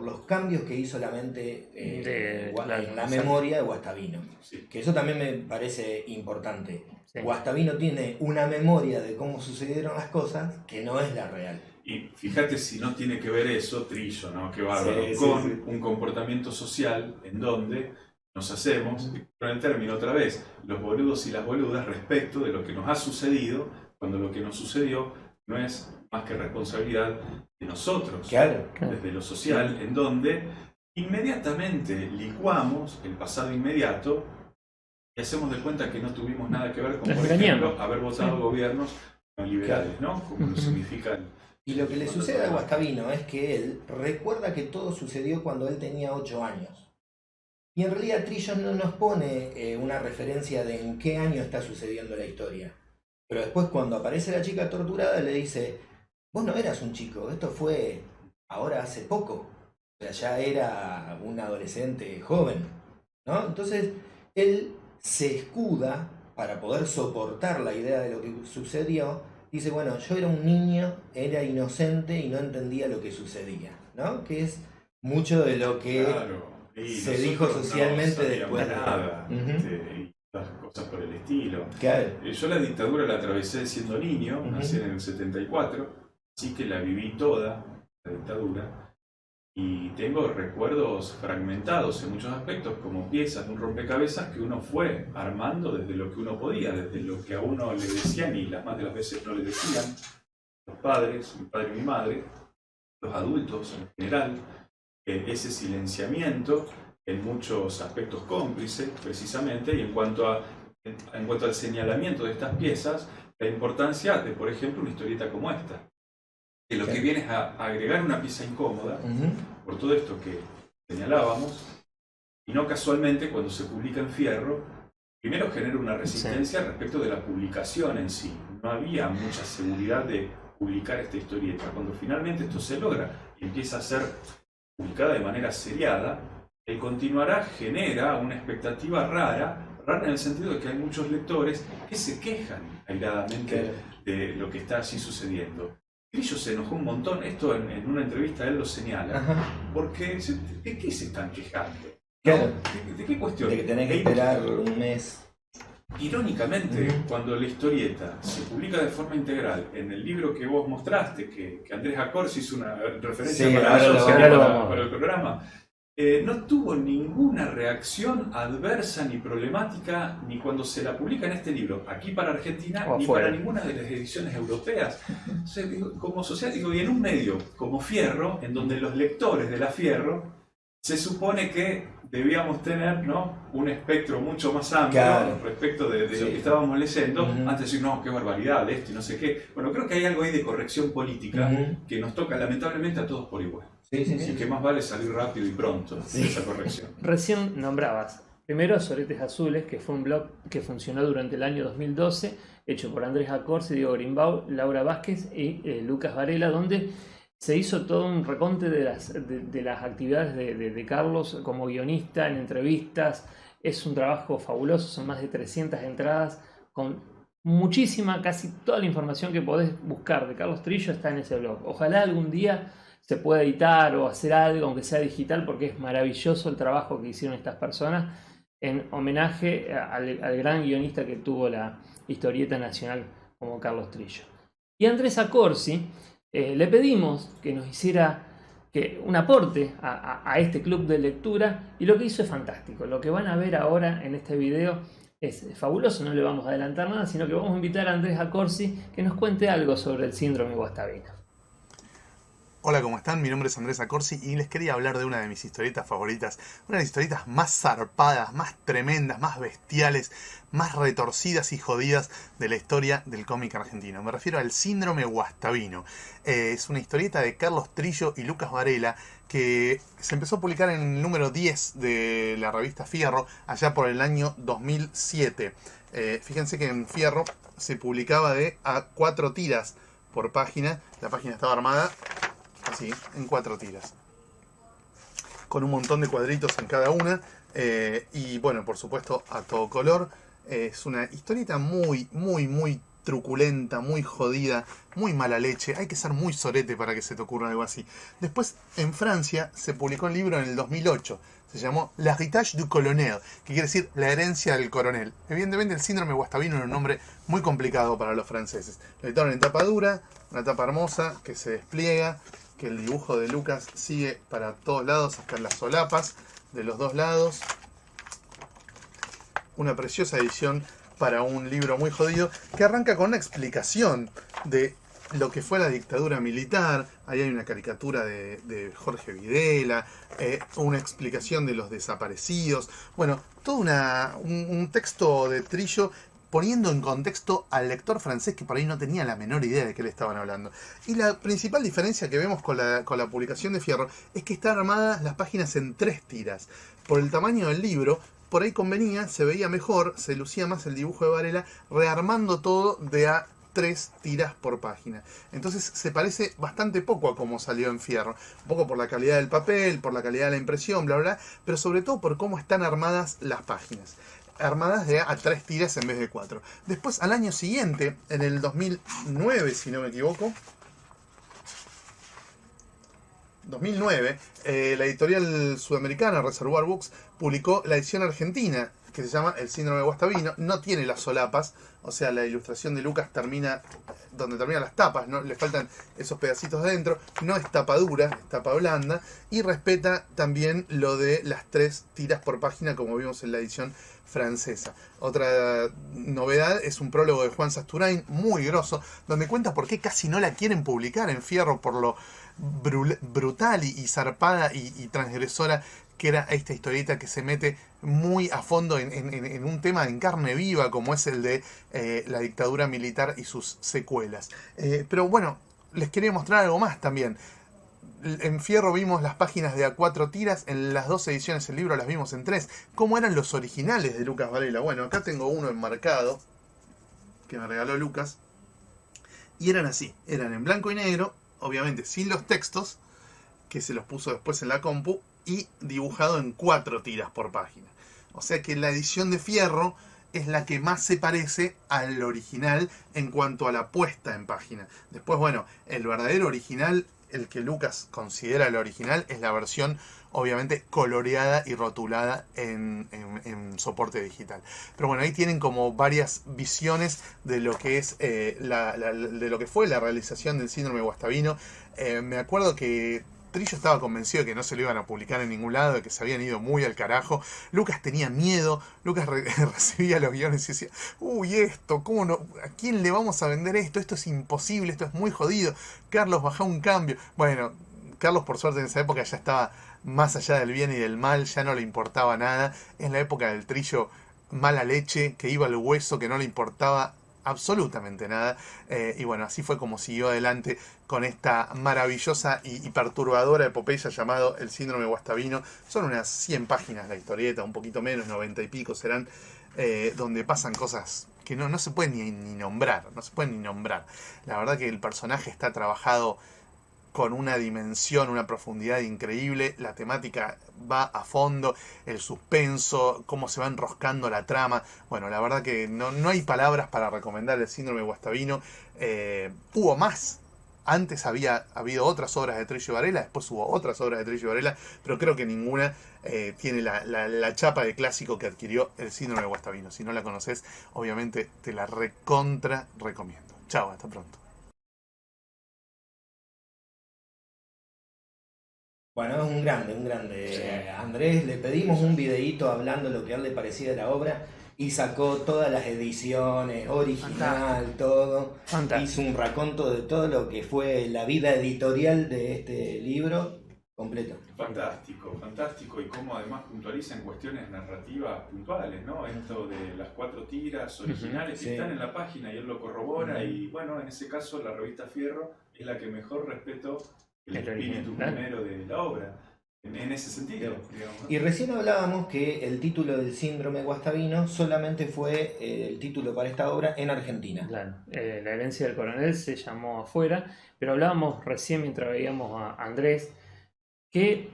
Speaker 1: los cambios que hizo la mente en la memoria de Guastavino.
Speaker 3: Sí.
Speaker 1: Que eso también me parece importante.
Speaker 2: Sí.
Speaker 1: Guastavino tiene una memoria de cómo sucedieron las cosas que no es la real.
Speaker 3: Y fíjate si no tiene que ver eso, Trillo, ¿no? Qué bárbaro, con un comportamiento social en donde nos hacemos, con el término otra vez, los boludos y las boludas respecto de lo que nos ha sucedido, cuando lo que nos sucedió no es más que responsabilidad de nosotros, desde lo social, en donde inmediatamente licuamos el pasado inmediato y hacemos de cuenta que no tuvimos nada que ver con, por ejemplo, haber votado gobiernos neoliberales, ¿no? Como lo significan.
Speaker 1: Y lo que le sucede a Guastavino es que él recuerda que todo sucedió cuando él tenía 8 años. Y en realidad Trillo no nos pone una referencia de en qué año está sucediendo la historia. Pero después cuando aparece la chica torturada le dice, vos no eras un chico, esto fue ahora hace poco. O sea, ya era un adolescente joven, ¿no? Entonces él se escuda para poder soportar la idea de lo que sucedió. Dice, bueno, yo era un niño, era inocente y no entendía lo que sucedía, ¿no? Que es mucho de lo que se dijo socialmente después de
Speaker 3: nada. Y las cosas por el estilo.
Speaker 1: Claro.
Speaker 3: Yo la dictadura la atravesé siendo niño, nací en el 74, así que la viví toda, la dictadura. Y tengo recuerdos fragmentados en muchos aspectos, como piezas de un rompecabezas que uno fue armando desde lo que uno podía, desde lo que a uno le decían y las más de las veces no le decían, los padres, mi padre y mi madre, los adultos en general, ese silenciamiento en muchos aspectos cómplice, precisamente, y en cuanto al señalamiento de estas piezas, la importancia de, por ejemplo, una historieta como esta. Que lo que viene es a agregar una pieza incómoda por todo esto que señalábamos, y no casualmente cuando se publica en Fierro, primero genera una resistencia respecto de la publicación en sí. No había mucha seguridad de publicar esta historieta. Cuando finalmente esto se logra y empieza a ser publicada de manera seriada, el continuará genera una expectativa rara en el sentido de que hay muchos lectores que se quejan airadamente de lo que está allí sucediendo. Trillo se enojó un montón, esto en una entrevista él lo señala, porque ¿de qué se están quejando?
Speaker 1: Claro.
Speaker 3: ¿De qué cuestión?
Speaker 1: De que tenés que esperar un mes.
Speaker 3: Irónicamente, cuando la historieta se publica de forma integral en el libro que vos mostraste, que Andrés Acorsi hizo una referencia para el programa, no tuvo ninguna reacción adversa ni problemática ni cuando se la publica en este libro, aquí para Argentina, ni para ninguna de las ediciones europeas. O sea, como social, y en un medio como Fierro, en donde los lectores de la Fierro se supone que debíamos tener, ¿no?, un espectro mucho más amplio respecto de lo que estábamos leyendo, antes de decir, no, qué barbaridad esto y no sé qué. Bueno, creo que hay algo ahí de corrección política que nos toca lamentablemente a todos por igual. Y que más vale salir rápido y pronto de esa corrección.
Speaker 2: Recién nombrabas primero Soretes Azules, que fue un blog que funcionó durante el año 2012, hecho por Andrés Acorsi, Diego Grimbau, Laura Vázquez y Lucas Varela, donde se hizo todo un reconte de las actividades de Carlos como guionista en entrevistas. Es un trabajo fabuloso, son más de 300 entradas con muchísima, casi toda la información que podés buscar de Carlos Trillo está en ese blog. Ojalá algún día se pueda editar o hacer algo, aunque sea digital, porque es maravilloso el trabajo que hicieron estas personas en homenaje al gran guionista que tuvo la historieta nacional como Carlos Trillo. Y a Andrés Accorsi le pedimos que nos hiciera un aporte a este club de lectura, y lo que hizo es fantástico. Lo que van a ver ahora en este video es fabuloso, no le vamos a adelantar nada, sino que vamos a invitar a Andrés Accorsi que nos cuente algo sobre el síndrome Guastavino.
Speaker 4: Hola, ¿cómo están? Mi nombre es Andrés Accorsi y les quería hablar de una de mis historietas favoritas, una de las historietas más zarpadas, más tremendas, más bestiales, más retorcidas y jodidas de la historia del cómic argentino. Me refiero al síndrome Guastavino. Es una historieta de Carlos Trillo y Lucas Varela que se empezó a publicar en el número 10 de la revista Fierro allá por el año 2007. Fíjense que en Fierro se publicaba de a 4 tiras por página. La página estaba armada así, en 4 tiras, con un montón de cuadritos en cada una, y bueno, por supuesto a todo color. Es una historieta muy truculenta, muy jodida, muy mala leche. Hay que ser muy sorete para que se te ocurra algo así. Después, en Francia, se publicó un libro en el 2008. Se llamó L'héritage du colonel, que quiere decir la herencia del coronel. Evidentemente, el síndrome Guastavino era un nombre muy complicado para los franceses. Lo editaron en tapa dura, una tapa hermosa que se despliega, que el dibujo de Lucas sigue para todos lados, hasta en las solapas de los dos lados. Una preciosa edición para un libro muy jodido, que arranca con una explicación de lo que fue la dictadura militar. Ahí hay una caricatura de Jorge Videla, una explicación de los desaparecidos. Bueno, todo un texto de Trillo poniendo en contexto al lector francés que por ahí no tenía la menor idea de qué le estaban hablando. Y la principal diferencia que vemos con la publicación de Fierro es que están armadas las páginas en 3 tiras. Por el tamaño del libro, por ahí convenía, se veía mejor, se lucía más el dibujo de Varela, rearmando todo de a 3 tiras por página. Entonces se parece bastante poco a cómo salió en Fierro. Un poco por la calidad del papel, por la calidad de la impresión, bla, bla, pero sobre todo por cómo están armadas las páginas. Armadas de a 3 tiras en vez de 4. Después, al año siguiente, en el 2009, si no me equivoco, 2009, la editorial sudamericana Reservoir Books publicó la edición argentina, que se llama El síndrome de Guastavino. No tiene las solapas, o sea, la ilustración de Lucas termina donde terminan las tapas, ¿no? Le faltan esos pedacitos de dentro. No es tapa dura, es tapa blanda, y respeta también lo de las 3 tiras por página, como vimos en la edición francesa. Otra novedad es un prólogo de Juan Sasturain, muy grosso, donde cuenta por qué casi no la quieren publicar en Fierro, por lo brutal y zarpada y transgresora que era esta historieta, que se mete muy a fondo en un tema en carne viva como es el de la dictadura militar y sus secuelas. Pero bueno, les quería mostrar algo más también. En Fierro vimos las páginas de a 4 tiras, en las 2 ediciones del libro las vimos en 3. ¿Cómo eran los originales de Lucas Varela? Bueno, acá tengo uno enmarcado que me regaló Lucas, y eran así, eran en blanco y negro, obviamente sin los textos, que se los puso después en la compu, y dibujado en 4 tiras por página. O sea que la edición de Fierro es la que más se parece al original en cuanto a la puesta en página. Después, bueno, el verdadero original, el que Lucas considera el original, es la versión obviamente coloreada y rotulada en soporte digital. Pero bueno, ahí tienen como varias visiones de lo que es de lo que fue la realización del síndrome Guastavino. Me acuerdo que Trillo estaba convencido de que no se lo iban a publicar en ningún lado, de que se habían ido muy al carajo. Lucas tenía miedo. Lucas recibía los guiones y decía: uy, esto, ¿cómo no? ¿A quién le vamos a vender esto? Esto es imposible, esto es muy jodido. Carlos, baja un cambio. Bueno, Carlos por suerte en esa época ya estaba más allá del bien y del mal, ya no le importaba nada. Es la época del Trillo mala leche, que iba al hueso, que no le importaba absolutamente nada. Y bueno, así fue como siguió adelante con esta maravillosa y perturbadora epopeya llamado El síndrome Guastavino. Son unas 100 páginas la historieta, un poquito menos, 90 y pico serán, donde pasan cosas que no se pueden ni nombrar, no se pueden ni nombrar. La verdad que el personaje está trabajado con una dimensión, una profundidad increíble. La temática va a fondo, el suspenso, cómo se va enroscando la trama. Bueno, la verdad que no hay palabras para recomendar El síndrome Guastavino. Hubo más Antes había habido otras obras de Trillo Varela, después hubo otras obras de Trillo Varela, pero creo que ninguna tiene la chapa de clásico que adquirió El síndrome de Guastavino. Si no la conoces, obviamente te la recontra recomiendo. Chao, hasta pronto.
Speaker 1: Bueno, es un grande. Andrés, le pedimos un videíto hablando lo que a él le parecía de la obra y sacó todas las ediciones, original, todo.
Speaker 2: Fantástico.
Speaker 1: Hizo un raconto de todo lo que fue la vida editorial de este libro completo.
Speaker 3: Fantástico, fantástico, y cómo además puntualiza en cuestiones narrativas puntuales, ¿no? Esto de las 4 tiras originales que están en la página y él lo corrobora, y bueno, en ese caso la revista Fierro es la que mejor respetó el espíritu primero de la obra, en ese sentido, digamos, ¿no?
Speaker 1: Y recién hablábamos que el título del síndrome Guastavino solamente fue el título para esta obra en Argentina.
Speaker 2: Claro, La herencia del coronel se llamó afuera, pero hablábamos recién mientras veíamos a Andrés que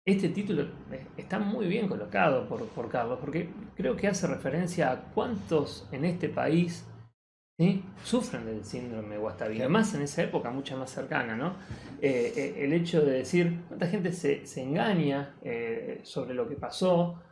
Speaker 2: este título está muy bien colocado por Carlos, porque creo que hace referencia a cuántos en este país, ¿sí?, sufren del síndrome Guastavino,
Speaker 1: Claro.
Speaker 2: más en esa época mucha más cercana, ¿no? El hecho de decir cuánta gente se engaña sobre lo que pasó,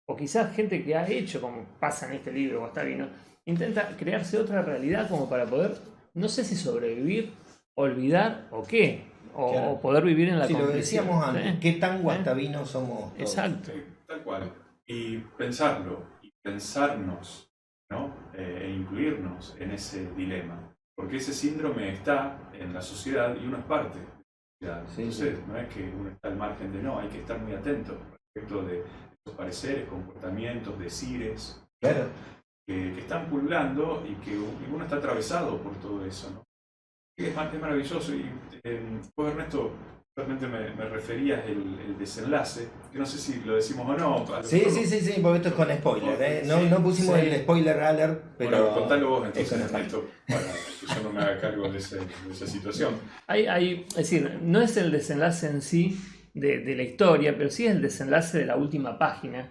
Speaker 2: o quizás gente que ha hecho, como pasa en este libro Guastavino, intenta crearse otra realidad como para poder, no sé si sobrevivir, olvidar o qué, o,
Speaker 1: Claro.
Speaker 2: o poder vivir en la
Speaker 1: Sí, lo
Speaker 2: complicidad,
Speaker 1: decíamos antes,
Speaker 2: ¿sí?
Speaker 1: qué tan guastavinos somos todos.
Speaker 2: Exacto.
Speaker 3: Sí, tal cual. Y pensarlo, y pensarnos, ¿no? E incluirnos en ese dilema. Porque ese síndrome está en la sociedad y uno es parte de la sociedad.
Speaker 1: Sí,
Speaker 3: Entonces,
Speaker 1: sí.
Speaker 3: no es que uno está al margen de no, hay que estar muy atento respecto de esos pareceres, comportamientos, decires,
Speaker 1: Claro.
Speaker 3: que están pululando y que uno está atravesado por todo eso, ¿no? Es maravilloso. Y vos, Ernesto, realmente me referías el desenlace, que no sé si lo decimos o no.
Speaker 1: Sí, porque esto es con spoiler, ¿eh? No pusimos
Speaker 2: Sí.
Speaker 1: el spoiler alert, pero...
Speaker 3: Bueno, contalo vos
Speaker 1: es con
Speaker 3: entonces, Ernesto, para que yo no me haga cargo de esa situación.
Speaker 2: Es decir, no es el desenlace en sí de la historia, pero sí es el desenlace de la última página,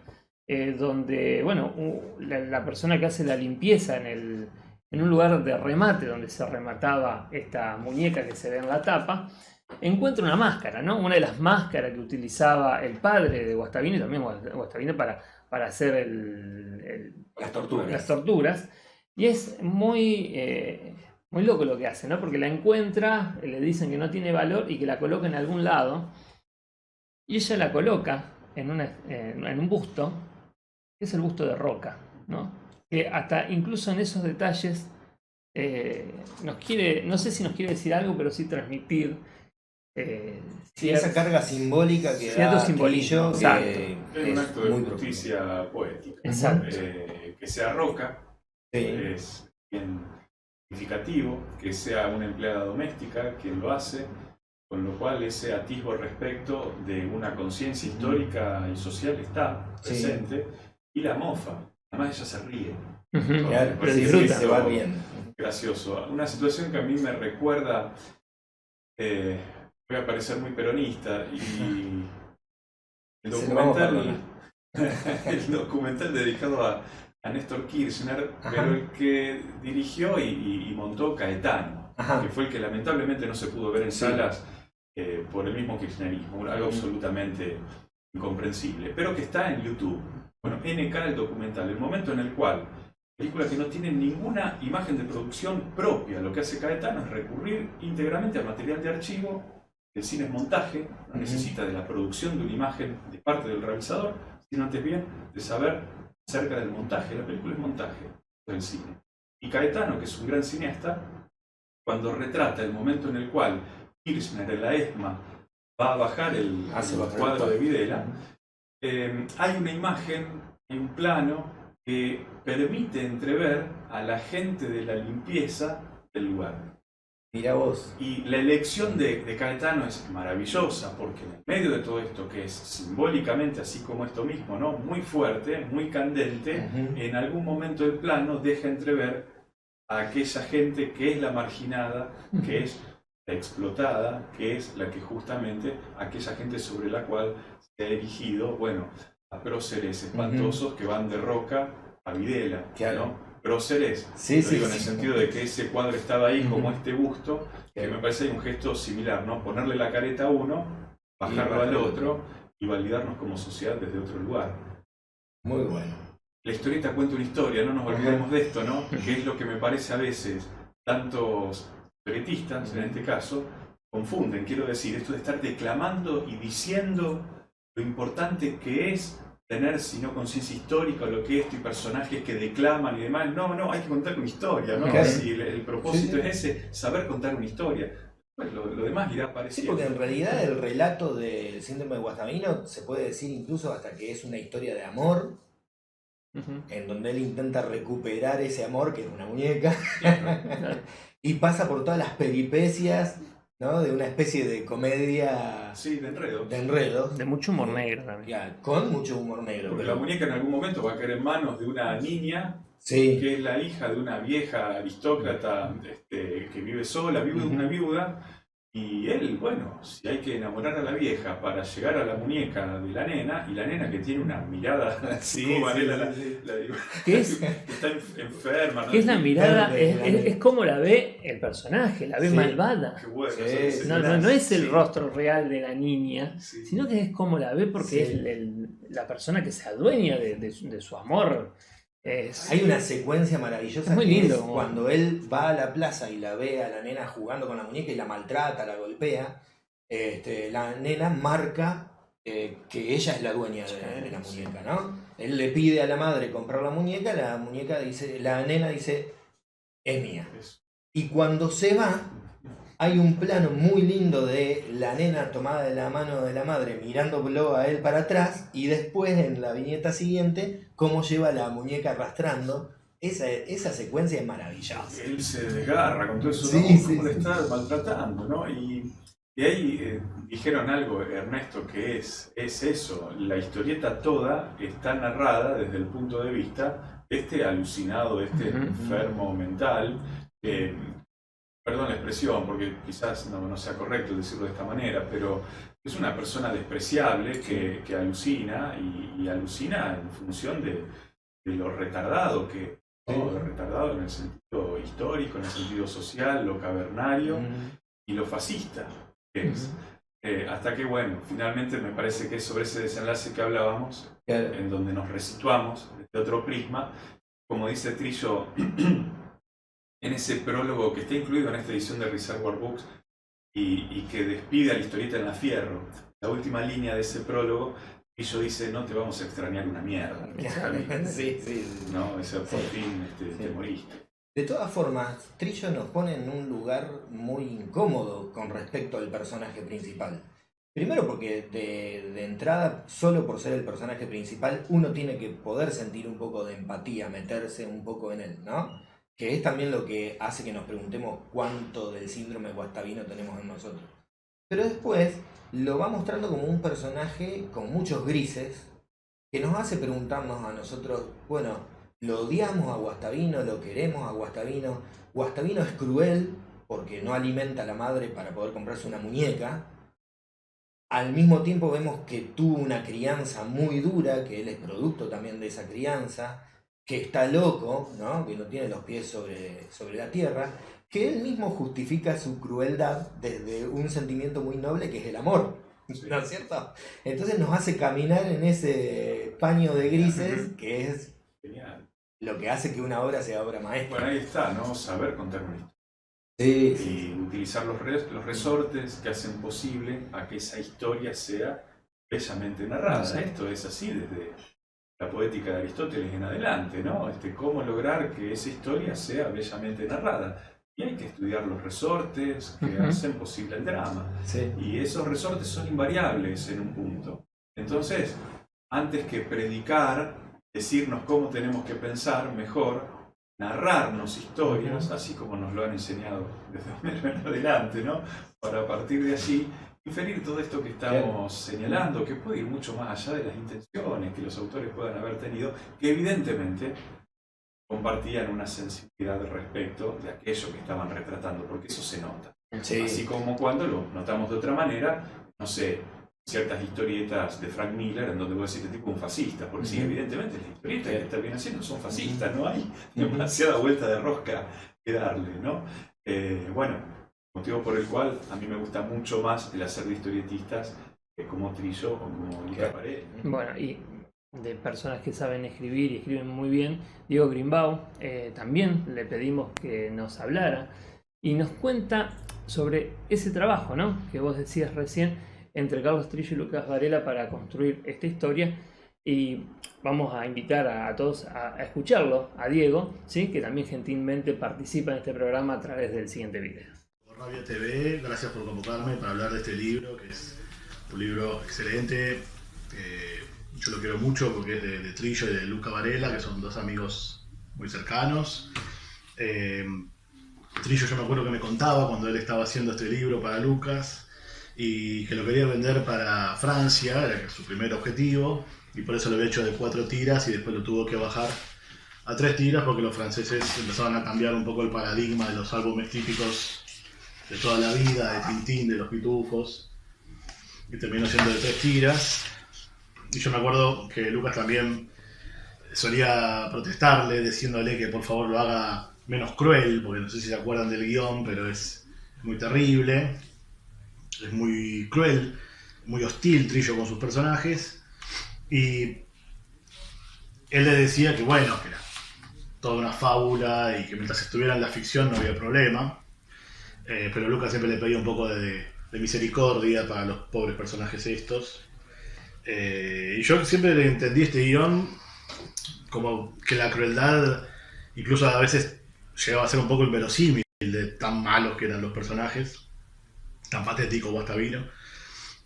Speaker 2: donde, bueno, la persona que hace la limpieza en un lugar de remate donde se remataba esta muñeca que se ve en la tapa, encuentra una máscara, ¿no? Una de las máscaras que utilizaba el padre de Guastavino y también Guastavino para hacer las torturas. Y es muy loco lo que hace, ¿no? Porque la encuentra, le dicen que no tiene valor y que la coloca en algún lado. Y ella la coloca en un busto, que es el busto de Roca, ¿no? Que hasta incluso en esos detalles nos quiere, no sé si nos quiere decir algo, pero sí transmitir
Speaker 1: Sí, esa carga simbólica que
Speaker 2: cierto
Speaker 1: da
Speaker 2: simbolismo,
Speaker 1: Trillo,
Speaker 2: exacto.
Speaker 3: Es un acto de
Speaker 1: muy
Speaker 3: justicia poética.
Speaker 2: Exacto.
Speaker 3: Que sea Roca,
Speaker 1: profundo.
Speaker 3: es bien significativo, que sea una empleada doméstica quien lo hace, con lo cual ese atisbo respecto de una conciencia histórica y social está presente, y la mofa, además ella se ríe.
Speaker 2: Ujú.
Speaker 1: Claro,
Speaker 2: Pero
Speaker 1: sí,
Speaker 2: disfruta.
Speaker 1: se va bien.
Speaker 3: Gracioso. Una situación que a mí me recuerda, voy a parecer muy peronista, y el
Speaker 1: Se lo vamos a
Speaker 3: documental, el documental dedicado a Néstor Kirchner,
Speaker 1: Ajá.
Speaker 3: pero el que dirigió y montó Caetano,
Speaker 1: Ajá.
Speaker 3: que fue el que lamentablemente no se pudo ver en
Speaker 1: Sí.
Speaker 3: salas por el mismo kirchnerismo, algo absolutamente incomprensible, pero que está en YouTube. Bueno, NK, el documental, el momento en el cual, película que no tiene ninguna imagen de producción propia, lo que hace Caetano es recurrir íntegramente al material de archivo. El cine es montaje, no necesita de la producción de una imagen de parte del realizador, sino antes bien de saber acerca del montaje. La película es montaje del cine. Y Caetano, que es un gran cineasta, cuando retrata el momento en el cual Kirchner en la ESMA va a bajar el cuadro de Videla, hay una imagen, hay un plano que permite entrever a la gente de la limpieza del lugar.
Speaker 1: Mirá vos.
Speaker 3: Y la elección de Caetano es maravillosa, porque en el medio de todo esto, que es simbólicamente así como esto mismo, ¿no?, muy fuerte, muy candente, en algún momento del plano deja entrever a aquella gente que es la marginada, que es la explotada, que es la que justamente, aquella gente sobre la cual se ha erigido, bueno, a próceres espantosos que van de Roca a Videla,
Speaker 1: Claro.
Speaker 3: ¿no? próceres.
Speaker 1: Sí,
Speaker 3: Lo
Speaker 1: sí,
Speaker 3: digo en el
Speaker 1: sí.
Speaker 3: sentido de que ese cuadro estaba ahí como
Speaker 1: Ujú.
Speaker 3: este busto, que me parece hay un gesto similar, ¿no? Ponerle la careta a uno, bajarlo
Speaker 1: bajar
Speaker 3: al
Speaker 1: al
Speaker 3: otro y validarnos como sociedad desde otro lugar.
Speaker 1: Muy bueno.
Speaker 3: La historieta cuenta una historia, no nos olvidemos de esto, ¿no? Que es lo que me parece a veces tantos historietistas, en este caso, confunden. Quiero decir, esto de estar declamando y diciendo lo importante que es tener, si no conciencia histórica, lo que es y personajes que declaman y demás. No, hay que contar una historia, ¿no?
Speaker 1: Claro.
Speaker 3: Si el propósito
Speaker 1: Sí, sí.
Speaker 3: es ese, saber contar una historia. Pues lo demás irá
Speaker 1: Sí,
Speaker 3: apareciendo.
Speaker 1: porque en realidad el relato del síndrome de Guastavino se puede decir incluso hasta que es una historia de amor,
Speaker 2: Ujú.
Speaker 1: en donde él intenta recuperar ese amor, que es una muñeca,
Speaker 2: Claro.
Speaker 1: y pasa por todas las peripecias, ¿no? De una especie de comedia
Speaker 3: Sí, de enredo.
Speaker 1: de enredos.
Speaker 2: De mucho humor negro también.
Speaker 1: Ya, con mucho humor negro.
Speaker 3: Porque
Speaker 1: Pero,
Speaker 3: la muñeca en algún momento va a caer en manos de una niña
Speaker 1: sí,
Speaker 3: que es la hija de una vieja aristócrata que vive sola, vive de una viuda, y él, bueno, si hay que enamorar a la vieja para llegar a la muñeca de la nena, y la nena que tiene una mirada así
Speaker 1: Sí,
Speaker 3: como
Speaker 1: sí,
Speaker 3: Varela,
Speaker 1: sí.
Speaker 3: la digo,
Speaker 2: ¿Qué es?
Speaker 3: está enferma, ¿no?
Speaker 2: Que es la mirada,
Speaker 1: Verde,
Speaker 2: es,
Speaker 1: la
Speaker 2: es,
Speaker 1: nena.
Speaker 2: es como la ve el personaje, la ve
Speaker 1: Sí.
Speaker 2: malvada.
Speaker 3: Qué bueno,
Speaker 1: Sí,
Speaker 3: eso,
Speaker 1: sí.
Speaker 2: No es el
Speaker 3: sí,
Speaker 2: rostro real de la niña,
Speaker 3: sí.
Speaker 2: sino que es como la ve porque
Speaker 1: Sí.
Speaker 2: es la persona que se adueña de su amor.
Speaker 1: Hay una secuencia maravillosa
Speaker 2: Es muy
Speaker 1: que
Speaker 2: lindo,
Speaker 1: es
Speaker 2: como-
Speaker 1: cuando él va a la plaza y la ve a la nena jugando con la muñeca y la maltrata, la golpea. La nena marca que ella es la dueña de la muñeca, ¿no? Él le pide a la madre comprar la muñeca dice, la nena dice, es mía.
Speaker 3: Eso.
Speaker 1: Y cuando se va, hay un plano muy lindo de la nena tomada de la mano de la madre mirándolo a él para atrás y después en la viñeta siguiente cómo lleva la muñeca arrastrando. Esa secuencia es maravillosa.
Speaker 3: Él se desgarra con todo eso,
Speaker 1: Sí,
Speaker 3: ¿no?
Speaker 1: sí,
Speaker 3: Cómo le
Speaker 1: sí.
Speaker 3: está maltratando, ¿no? Y ahí dijeron algo, Ernesto, que es eso. La historieta toda está narrada desde el punto de vista de este alucinado, de este
Speaker 2: Ujú.
Speaker 3: enfermo mental. Perdón la expresión, porque quizás no sea correcto decirlo de esta manera, pero es una persona despreciable que alucina y alucina en función de lo retardado que ¿no? Retardado en el sentido histórico, en el sentido social, lo cavernario y lo fascista que es. Hasta que, bueno, finalmente me parece que es sobre ese desenlace que hablábamos,
Speaker 1: Claro.
Speaker 3: en donde nos resituamos desde otro prisma, como dice Trillo, en ese prólogo que está incluido en esta edición de Reservoir Books y que despide a la historieta en la Fierro. La última línea de ese prólogo, Trillo dice, no te vamos a extrañar una mierda.
Speaker 1: Sí, sí.
Speaker 3: No, ese por
Speaker 1: Sí.
Speaker 3: fin te
Speaker 1: Sí.
Speaker 3: moriste.
Speaker 1: De todas formas, Trillo nos pone en un lugar muy incómodo con respecto al personaje principal. Primero porque de entrada, solo por ser el personaje principal, uno tiene que poder sentir un poco de empatía, meterse un poco en él, ¿no? Que es también lo que hace que nos preguntemos cuánto del síndrome guastavino tenemos en nosotros. Pero después lo va mostrando como un personaje con muchos grises, que nos hace preguntarnos a nosotros, bueno, ¿lo odiamos a Guastavino? ¿Lo queremos a Guastavino? Guastavino es cruel porque no alimenta a la madre para poder comprarse una muñeca. Al mismo tiempo vemos que tuvo una crianza muy dura, que él es producto también de esa crianza, que está loco, ¿no? Que no tiene los pies sobre la tierra, que él mismo justifica su crueldad desde un sentimiento muy noble que es el amor,
Speaker 3: Sí.
Speaker 1: ¿no es cierto? Entonces nos hace caminar en ese paño de grises que es
Speaker 3: Genial.
Speaker 1: lo que hace que una obra sea obra maestra.
Speaker 3: Bueno, ahí está, ¿no? Saber contar una historia.
Speaker 1: Sí,
Speaker 3: Y utilizar los resortes que hacen posible a que esa historia sea bellamente narrada.
Speaker 2: Sí.
Speaker 3: Esto es así desde la poética de Aristóteles en adelante, ¿no? Cómo lograr que esa historia sea bellamente narrada. Y hay que estudiar los resortes que hacen posible el drama.
Speaker 1: sí.
Speaker 3: Y esos resortes son invariables en un punto. Entonces, antes que predicar, decirnos cómo tenemos que pensar, mejor narrarnos historias, así como nos lo han enseñado desde Homero en adelante, ¿no? Para a partir de allí inferir todo esto que estamos señalando, que puede ir mucho más allá de las intenciones que los autores puedan haber tenido, que evidentemente compartían una sensibilidad respecto de aquello que estaban retratando, porque eso se nota.
Speaker 1: Sí.
Speaker 3: Así como cuando lo notamos de otra manera, no sé, ciertas historietas de Frank Miller en donde vos decís, este tipo es un fascista, porque sí, evidentemente las historietas que está bien haciendo son fascistas, no hay demasiada vuelta de rosca que darle, ¿no? Bueno, motivo por el cual a mí me gusta mucho más el hacer de historietistas como Trillo o como Lucas Varela.
Speaker 2: Bueno, y de personas que saben escribir y escriben muy bien, Diego Grimbau, también le pedimos que nos hablara y nos cuenta sobre ese trabajo, ¿no?, que vos decías recién, entre Carlos Trillo y Lucas Varela para construir esta historia. Y vamos a invitar a todos a escucharlo, a Diego, ¿sí?, que también gentilmente participa en este programa a través del siguiente video.
Speaker 5: Rabia TV, gracias por convocarme para hablar de este libro, que es un libro excelente. Yo lo quiero mucho porque es de Trillo y de Lucas Varela, que son dos amigos muy cercanos. Trillo, yo me acuerdo que me contaba cuando él estaba haciendo este libro para Lucas y que lo quería vender para Francia, era su primer objetivo, y por eso lo había hecho de 4 tiras y después lo tuvo que bajar a 3 tiras porque los franceses empezaban a cambiar un poco el paradigma de los álbumes típicos de toda la vida, de Tintín, de los Pitufos, y terminó siendo de 3 tiras. Y yo me acuerdo que Lucas también solía protestarle, diciéndole que por favor lo haga menos cruel, porque no sé si se acuerdan del guión, pero es muy terrible, es muy cruel, muy hostil Trillo con sus personajes, y él le decía que bueno, que era toda una fábula y que mientras estuviera en la ficción no había problema, pero Lucas siempre le pedía un poco de misericordia para los pobres personajes estos, y yo siempre le entendí este guión como que la crueldad incluso a veces llegaba a ser un poco inverosímil de tan malos que eran los personajes, tan patético Guastavino,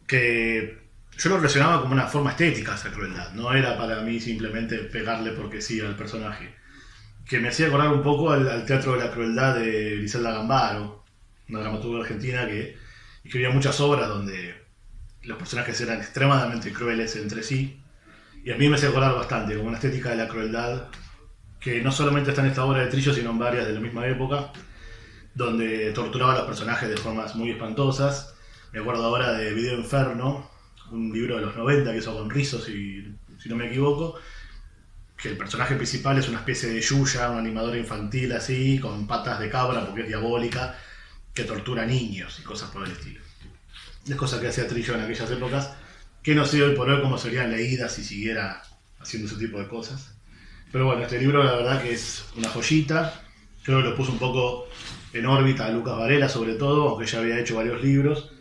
Speaker 5: que yo lo relacionaba como una forma estética esa crueldad, no era para mí simplemente pegarle porque sí al personaje, que me hacía acordar un poco al Teatro de la Crueldad de Griselda Gambaro, una dramaturga argentina que escribía muchas obras donde los personajes eran extremadamente crueles entre sí, y a mí me hacía acordar bastante como una estética de la crueldad que no solamente está en esta obra de Trillo, sino en varias de la misma época, donde torturaba a los personajes de formas muy espantosas. Me acuerdo ahora de Video Inferno, un libro de los 90 que hizo con Rizzo, si no me equivoco, que el personaje principal es una especie de Yuya, una animadora infantil así, con patas de cabra porque es diabólica, que tortura niños y cosas por el estilo. Es cosa que hacía Trillo en aquellas épocas, que no sé hoy por hoy cómo serían leídas si siguiera haciendo ese tipo de cosas. Pero bueno, este libro la verdad que es una joyita. Creo que lo puso un poco en órbita a Lucas Varela sobre todo, aunque ya había hecho varios libros.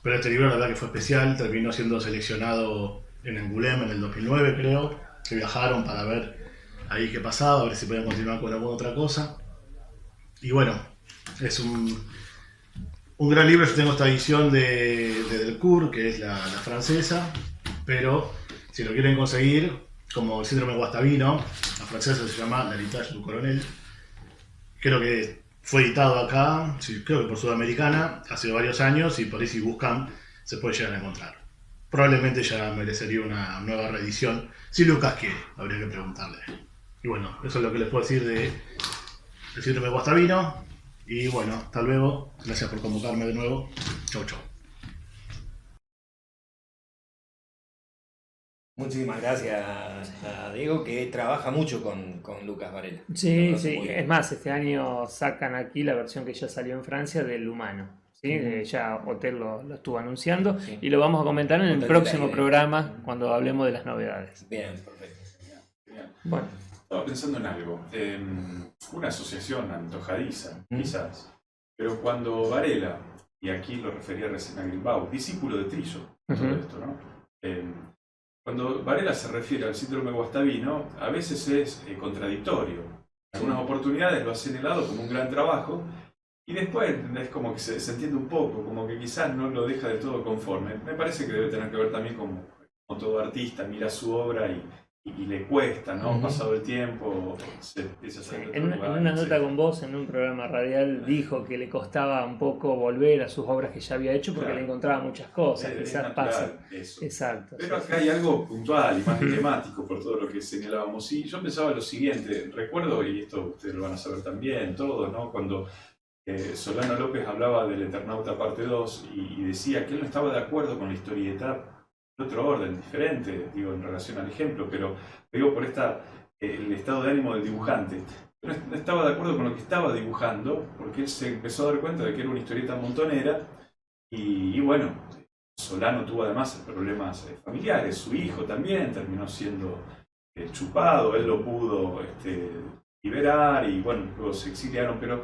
Speaker 5: Pero este libro la verdad que fue especial, terminó siendo seleccionado en Angoulême en el 2009 creo, que viajaron para ver ahí qué pasaba, a ver si podían continuar con alguna otra cosa. Y bueno, es un gran libro. Yo tengo esta edición de Delcourt, que es la francesa, pero si lo quieren conseguir, como el síndrome Guastavino, la francesa se llama L'Héritage du Coronel, creo que fue editado acá, sí, creo que por Sudamericana, hace varios años, y por ahí si buscan se puede llegar a encontrar. Probablemente ya merecería una nueva reedición, si Lucas quiere, habría que preguntarle. Y bueno, eso es lo que les puedo decir de el síndrome Guastavino, y bueno, hasta luego, gracias por convocarme de nuevo, chau chau.
Speaker 1: Muchísimas gracias a Diego, que trabaja mucho con Lucas Varela.
Speaker 2: Sí, sí. Es más, este año sacan aquí la versión que ya salió en Francia del humano. ¿Sí? Ya Hotel lo estuvo anunciando, sí, y lo vamos a comentar en el próximo programa cuando hablemos de las novedades.
Speaker 1: Bien, perfecto.
Speaker 3: Bien.
Speaker 2: Bueno.
Speaker 3: Estaba pensando en algo. Una asociación antojadiza, quizás. Pero cuando Varela, y aquí lo refería recién a Grimbau, discípulo de Trillo, todo esto, ¿no? Cuando Varela se refiere al síndrome Guastavino, a veces es contradictorio. En algunas oportunidades lo ha señalado como un gran trabajo, y después es como que se entiende un poco, como que quizás no lo deja del todo conforme. Me parece que debe tener que ver también como todo artista mira su obra y le cuesta, ¿no? Pasado el tiempo, se empieza a hacer
Speaker 2: en una nota con vos, en un programa radial, dijo que le costaba un poco volver a sus obras que ya había hecho porque le encontraba muchas cosas, quizás pasa.
Speaker 3: Eso.
Speaker 2: Exacto.
Speaker 3: Pero acá hay algo puntual y más temático por todo lo que señalábamos. Y yo pensaba lo siguiente, recuerdo, y esto ustedes lo van a saber también, todos, ¿no? Cuando Solano López hablaba del Eternauta parte 2 y decía que él no estaba de acuerdo con la historieta de otro orden, diferente, digo, en relación al ejemplo, pero digo por el estado de ánimo del dibujante. No estaba de acuerdo con lo que estaba dibujando, porque él se empezó a dar cuenta de que era una historieta montonera, y bueno, Solano tuvo además problemas familiares, su hijo también terminó siendo chupado, él lo pudo liberar, y bueno, luego se exiliaron, pero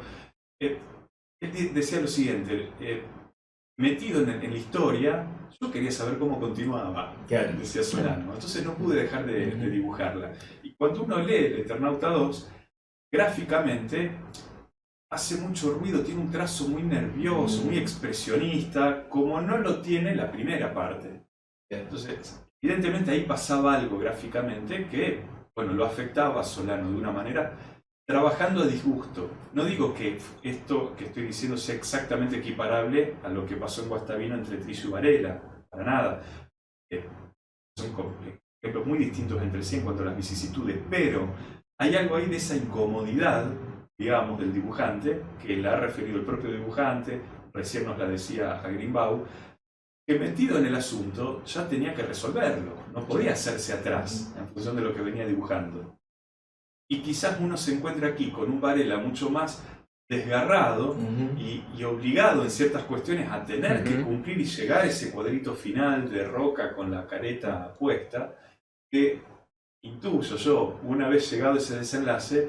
Speaker 3: él decía lo siguiente, metido en la historia, yo quería saber cómo continuaba,
Speaker 1: Claro.
Speaker 3: decía Solano, entonces no pude dejar de dibujarla. Y cuando uno lee el Eternauta 2, gráficamente hace mucho ruido, tiene un trazo muy nervioso, muy expresionista, como no lo tiene la primera parte. Entonces, evidentemente ahí pasaba algo gráficamente que, bueno, lo afectaba a Solano de una manera, trabajando a disgusto. No digo que esto que estoy diciendo sea exactamente equiparable a lo que pasó en Guastavino entre Trillo y Varela, para nada. Son ejemplos muy distintos entre sí en cuanto a las vicisitudes, pero hay algo ahí de esa incomodidad, digamos, del dibujante, que la ha referido el propio dibujante, recién nos la decía a Greenbaum, que metido en el asunto ya tenía que resolverlo, no podía hacerse atrás en función de lo que venía dibujando. Y quizás uno se encuentra aquí con un Varela mucho más desgarrado y obligado en ciertas cuestiones a tener que cumplir y llegar a ese cuadrito final de Roca con la careta puesta, que intuyo yo, una vez llegado ese desenlace,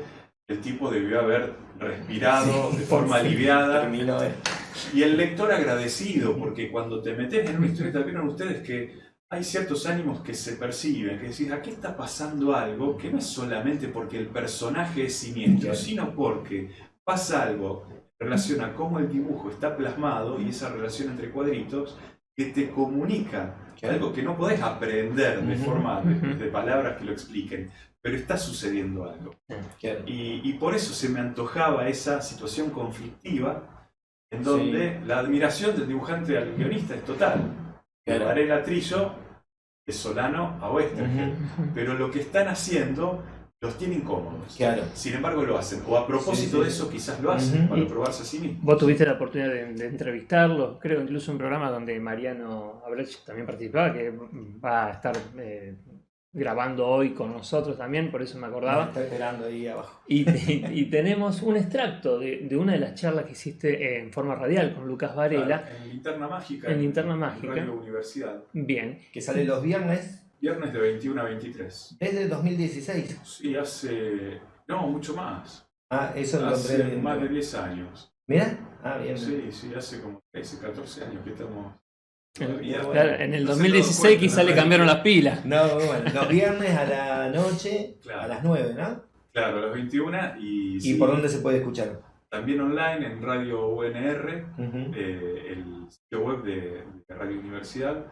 Speaker 3: el tipo debió haber respirado de forma aliviada. Y el lector agradecido, porque cuando te metes en una historieta, vieron ustedes que hay ciertos ánimos que se perciben, que decís, aquí está pasando algo que no es solamente porque el personaje es siniestro, sino porque pasa algo en relación a cómo el dibujo está plasmado y esa relación entre cuadritos que te comunica algo que no podés aprender de forma de palabras que lo expliquen, pero está sucediendo algo. Y por eso se me antojaba esa situación conflictiva en donde la admiración del dibujante al guionista es total. De Varela a Trillo, de Solano a Oesterheld, pero lo que están haciendo los tiene incómodos. Sin embargo lo hacen, o a propósito de eso quizás lo hacen, para probarse a sí mismos.
Speaker 2: Vos tuviste la oportunidad de entrevistarlo, creo incluso un programa donde Mariano Abrech también participaba, que va a estar grabando hoy con nosotros también, por eso me acordaba.
Speaker 1: Está esperando ahí abajo.
Speaker 2: Y tenemos un extracto de una de las charlas que hiciste en forma radial con Lucas Varela.
Speaker 3: En Linterna Mágica.
Speaker 2: En Linterna Mágica.
Speaker 3: En Radio Universidad.
Speaker 2: Bien.
Speaker 1: Que sale los viernes.
Speaker 3: Viernes de 21 a 23.
Speaker 1: Desde 2016.
Speaker 3: Sí, hace... No, mucho más.
Speaker 1: Eso lo
Speaker 3: hace
Speaker 1: encontré.
Speaker 3: Más de 10 años.
Speaker 1: ¿Mira? Bien.
Speaker 3: Sí, hace como 13, 14 años que estamos...
Speaker 2: Claro, en el 2016 quizá le cambiaron las pilas.
Speaker 1: No, bueno, los viernes a la noche, a las 9, ¿no?
Speaker 3: Claro, a las 21
Speaker 1: ¿Y
Speaker 3: sí,
Speaker 1: por dónde se puede escuchar?
Speaker 3: También online en Radio UNR, el sitio web de Radio Universidad.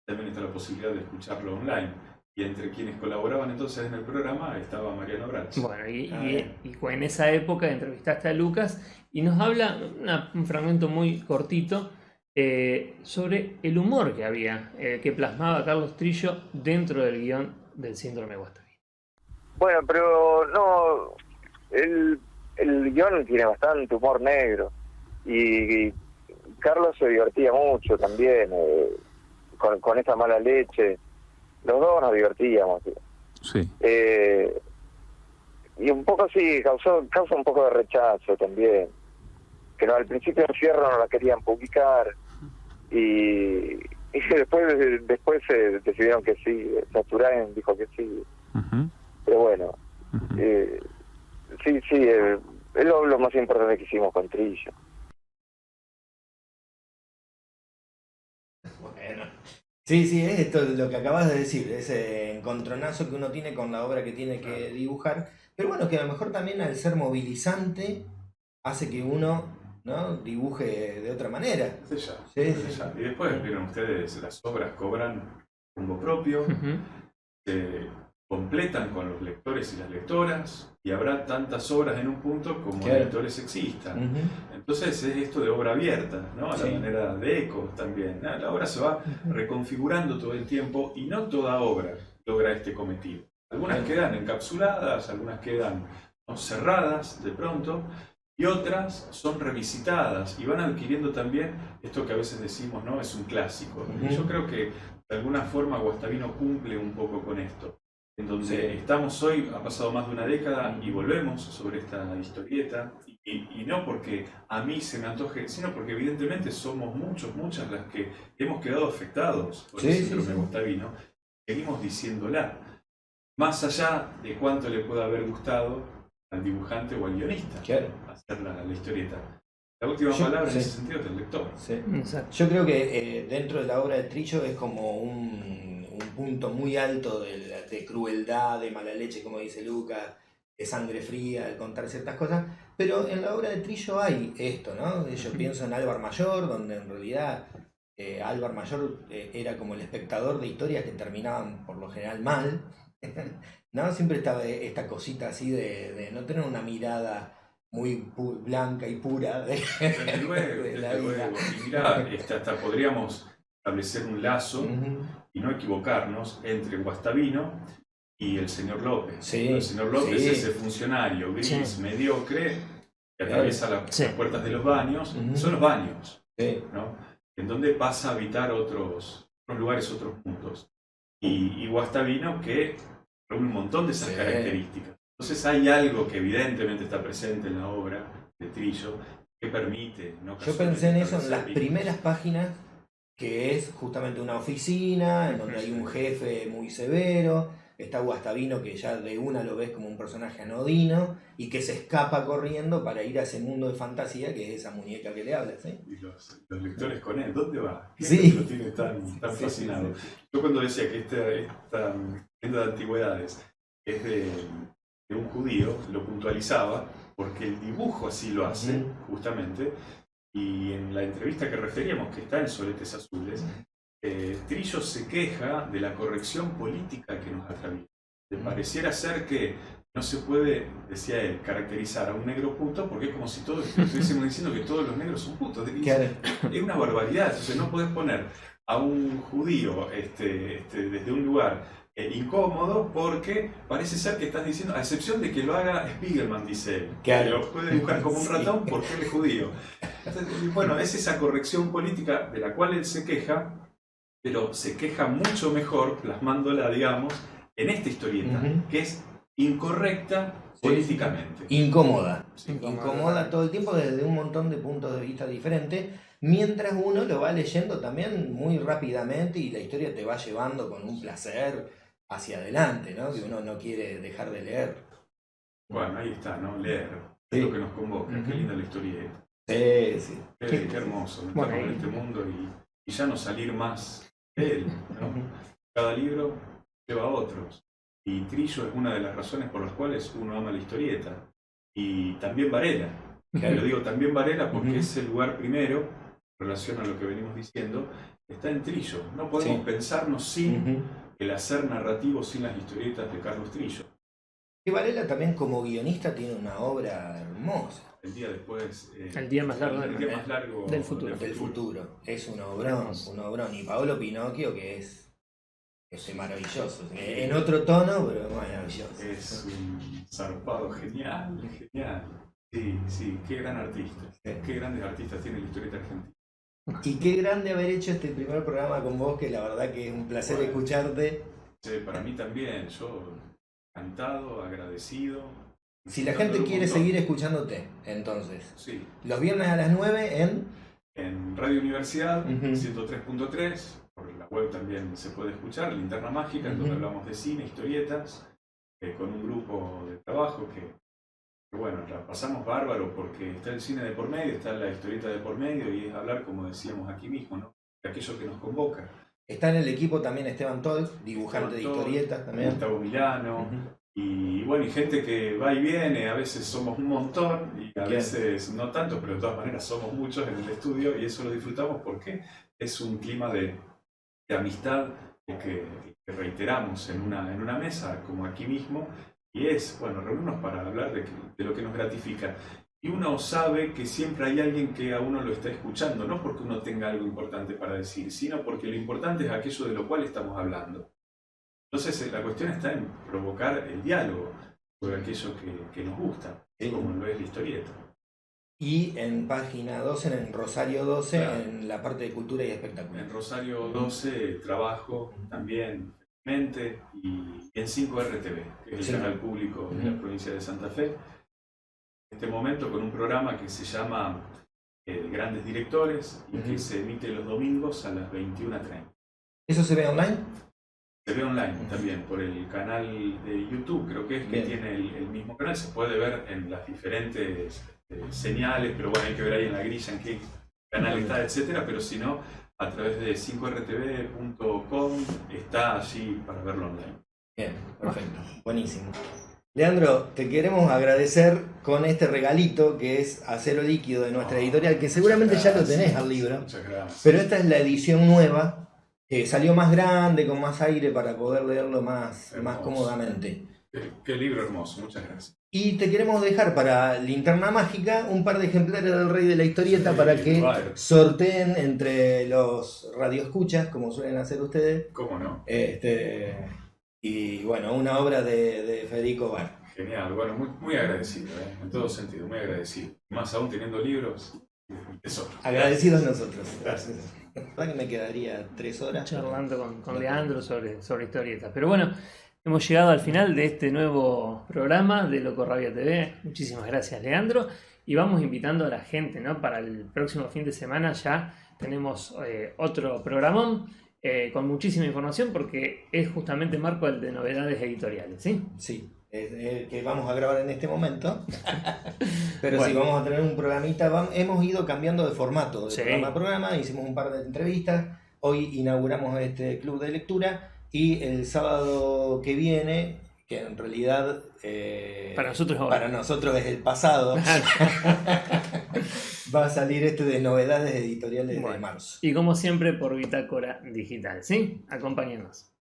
Speaker 3: También está la posibilidad de escucharlo online. Y entre quienes colaboraban entonces en el programa estaba Mariano Abrach.
Speaker 2: Bueno, y en esa época entrevistaste a Lucas y nos habla un fragmento muy cortito sobre el humor que había, que plasmaba Carlos Trillo dentro del guión del Síndrome de Guastavino.
Speaker 6: Bueno, pero no, el guión tiene bastante humor negro y Carlos se divertía mucho también con esa mala leche. Los dos nos divertíamos.
Speaker 7: Sí.
Speaker 6: Y un poco sí, causa un poco de rechazo también. Que no, al principio en Fierro no la querían publicar y después decidieron que sí. Saturain dijo que sí. Pero bueno, sí, es lo más importante que hicimos con Trillo.
Speaker 1: Bueno. Sí, es esto lo que acabas de decir, ese encontronazo que uno tiene con la obra que tiene que dibujar, pero bueno, que a lo mejor también al ser movilizante hace que uno, ¿no?, dibuje de otra manera.
Speaker 3: Desde ya. Y después, vieron ustedes, las obras cobran rumbo propio, se completan con los lectores y las lectoras, y habrá tantas obras en un punto como lectores existan. Entonces es esto de obra abierta, ¿no? A la manera de Eco también. La obra se va reconfigurando todo el tiempo y no toda obra logra este cometido. Algunas quedan encapsuladas, algunas quedan cerradas de pronto, y otras son revisitadas y van adquiriendo también esto que a veces decimos, ¿no? Es un clásico. Y yo creo que de alguna forma Guastavino cumple un poco con esto, en donde estamos hoy, ha pasado más de una década y volvemos sobre esta historieta, y no porque a mí se me antoje, sino porque evidentemente somos muchas las que hemos quedado afectados por el síndrome de Guastavino, seguimos diciéndola, más allá de cuánto le pueda haber gustado al dibujante o al guionista hacer la historieta. La última palabra en ese sentido es del lector.
Speaker 1: Yo creo que dentro de la obra de Trillo es como un punto muy alto de crueldad, de mala leche, como dice Lucas, de sangre fría, de contar ciertas cosas, pero en la obra de Trillo hay esto, ¿no? Yo pienso en Álvar Mayor, donde en realidad Álvar Mayor era como el espectador de historias que terminaban por lo general mal, ¿no? Siempre estaba esta cosita así de no tener una mirada muy blanca y pura de la vida.
Speaker 3: Y mirá, hasta podríamos establecer un lazo y no equivocarnos entre Guastavino y el señor López. El señor López es ese funcionario gris, mediocre, que atraviesa las puertas de los baños. Son los baños, ¿no? En donde pasa a habitar otros lugares, otros mundos. Y Guastavino que reúne un montón de esas características. Entonces hay algo que evidentemente está presente en la obra de Trillo que permite...
Speaker 1: Yo pensé en eso en las primeras páginas, que es justamente una oficina, en donde hay un jefe muy severo, está Guastavino que ya de una lo ves como un personaje anodino y que se escapa corriendo para ir a ese mundo de fantasía que es esa muñeca que le habla, ¿sí?
Speaker 3: Y los lectores con él, ¿dónde va? ¿Qué lo tiene tan fascinado? Yo cuando decía que esta tienda de antigüedades es de un judío, lo puntualizaba porque el dibujo así lo hace, justamente, y en la entrevista que referíamos, que está en Soletes Azules, Trillo se queja de la corrección política que nos atraviesa. Le pareciera ser que no se puede, decía él, caracterizar a un negro puto porque es como si todos estuviésemos diciendo que todos los negros son putos. Es una barbaridad. Entonces no podés poner a un judío desde un lugar incómodo porque parece ser que estás diciendo, a excepción de que lo haga Spiegelman, dice él, que lo puede dibujar como un ratón porque él es judío. Entonces, bueno, es esa corrección política de la cual él se queja, pero se queja mucho mejor plasmándola, digamos, en esta historieta, que es incorrecta políticamente.
Speaker 1: Incómoda todo el tiempo desde un montón de puntos de vista diferentes, mientras uno lo va leyendo también muy rápidamente y la historia te va llevando con un placer hacia adelante, ¿no? Que uno no quiere dejar de leer.
Speaker 3: Bueno, ahí está, ¿no? Leer. Es lo que nos convoca. Qué linda la historieta.
Speaker 1: Sí.
Speaker 3: Qué hermoso meternos en este mundo y ya no salir más de él, ¿no? Cada libro lleva a otros. Y Trillo es una de las razones por las cuales uno ama la historieta. Y también Varela. Lo digo también Varela porque es el lugar primero, en relación a lo que venimos diciendo, está en Trillo. No podemos pensarnos sin el hacer narrativo, sin las historietas de Carlos Trillo.
Speaker 1: Y Varela también como guionista tiene una obra hermosa.
Speaker 3: El día después...
Speaker 2: el día más largo,
Speaker 3: del
Speaker 1: futuro. Es un obrón. Y Paolo Pinocchio, que es maravilloso. En otro tono, pero maravilloso.
Speaker 3: Es un zarpado genial. Sí, qué gran artista. Qué grandes artistas tiene la historieta argentina.
Speaker 1: Y qué grande haber hecho este primer programa con vos, que la verdad que es un placer escucharte.
Speaker 3: Sí, para mí también, yo encantado, agradecido.
Speaker 1: Si la gente quiere seguir escuchándote, entonces, los viernes a las 9
Speaker 3: en Radio Universidad, 103.3, por la web también se puede escuchar, Linterna Mágica, en donde hablamos de cine, historietas, con un grupo de trabajo que bueno, la pasamos bárbaro porque está el cine de por medio, está la historieta de por medio y es hablar, como decíamos aquí mismo, ¿no? De aquello que nos convoca.
Speaker 1: Está en el equipo también Esteban Todd, dibujante de historietas también.
Speaker 3: Gustavo Milano, y bueno, y gente que va y viene, a veces somos un montón y a veces no tanto, pero de todas maneras somos muchos en el estudio y eso lo disfrutamos porque es un clima de amistad que reiteramos en una mesa, como aquí mismo. Y es, bueno, reunirnos para hablar de lo que nos gratifica. Y uno sabe que siempre hay alguien que a uno lo está escuchando, no porque uno tenga algo importante para decir, sino porque lo importante es aquello de lo cual estamos hablando. Entonces la cuestión está en provocar el diálogo sobre aquello que nos gusta, como lo es la historieta.
Speaker 1: Y en página 12, en Rosario 12,
Speaker 3: Claro.
Speaker 1: en la parte de cultura y espectáculo.
Speaker 3: En Rosario 12 trabajo también mente y en 5RTV, que es el
Speaker 1: Sí.
Speaker 3: canal público de la provincia de Santa Fe. En este momento con un programa que se llama Grandes Directores y que se emite los domingos a las 21:30.
Speaker 1: ¿Eso se ve online?
Speaker 3: Se ve online también por el canal de YouTube, creo que es que
Speaker 1: Bien.
Speaker 3: tiene el mismo canal. Se puede ver en las diferentes señales, pero bueno, hay que ver ahí en la grilla en qué canal está, etcétera. Pero si no, a través de 5rtv.com está allí para verlo online.
Speaker 1: Bien, perfecto. Buenísimo. Leandro, te queremos agradecer con este regalito que es Acero Líquido de nuestra editorial, que seguramente ya lo tenés al libro.
Speaker 3: Muchas gracias.
Speaker 1: Pero esta es la edición nueva, que salió más grande, con más aire para poder leerlo más
Speaker 3: Hermoso.
Speaker 1: cómodamente.
Speaker 3: Qué libro hermoso, muchas gracias.
Speaker 1: Y te queremos dejar para Linterna Mágica un par de ejemplares del Rey de la Historieta
Speaker 3: Sí,
Speaker 1: para que
Speaker 3: vale.
Speaker 1: sorteen entre los radioescuchas, como suelen hacer ustedes.
Speaker 3: ¿Cómo no?
Speaker 1: Y bueno, una obra de Federico Bar.
Speaker 3: Genial, bueno, muy agradecido, en todo sentido, muy agradecido. Más aún teniendo libros, un tesoro.
Speaker 1: Agradecidos nosotros.
Speaker 3: Gracias.
Speaker 1: La verdad que me quedaría 3 horas.
Speaker 2: Charlando con Leandro sobre historietas. Pero bueno, hemos llegado al final de este nuevo programa de Loco Rabia TV. Muchísimas gracias, Leandro. Y vamos invitando a la gente, ¿no? Para el próximo fin de semana ya tenemos otro programón con muchísima información porque es justamente marco el de novedades editoriales, ¿sí?
Speaker 1: Sí, que vamos a grabar en este momento. Pero
Speaker 2: Bueno.
Speaker 1: sí, vamos a tener un programita. Hemos ido cambiando de formato, de
Speaker 2: Sí.
Speaker 1: programa a programa. Hicimos un par de entrevistas. Hoy inauguramos este club de lectura. Y el sábado que viene, que en realidad
Speaker 2: Para nosotros ahora.
Speaker 1: para nosotros es el pasado, va a salir de novedades editoriales de
Speaker 2: Bueno.
Speaker 1: marzo.
Speaker 2: Y como siempre por Bitácora Digital, ¿sí? Acompáñenos.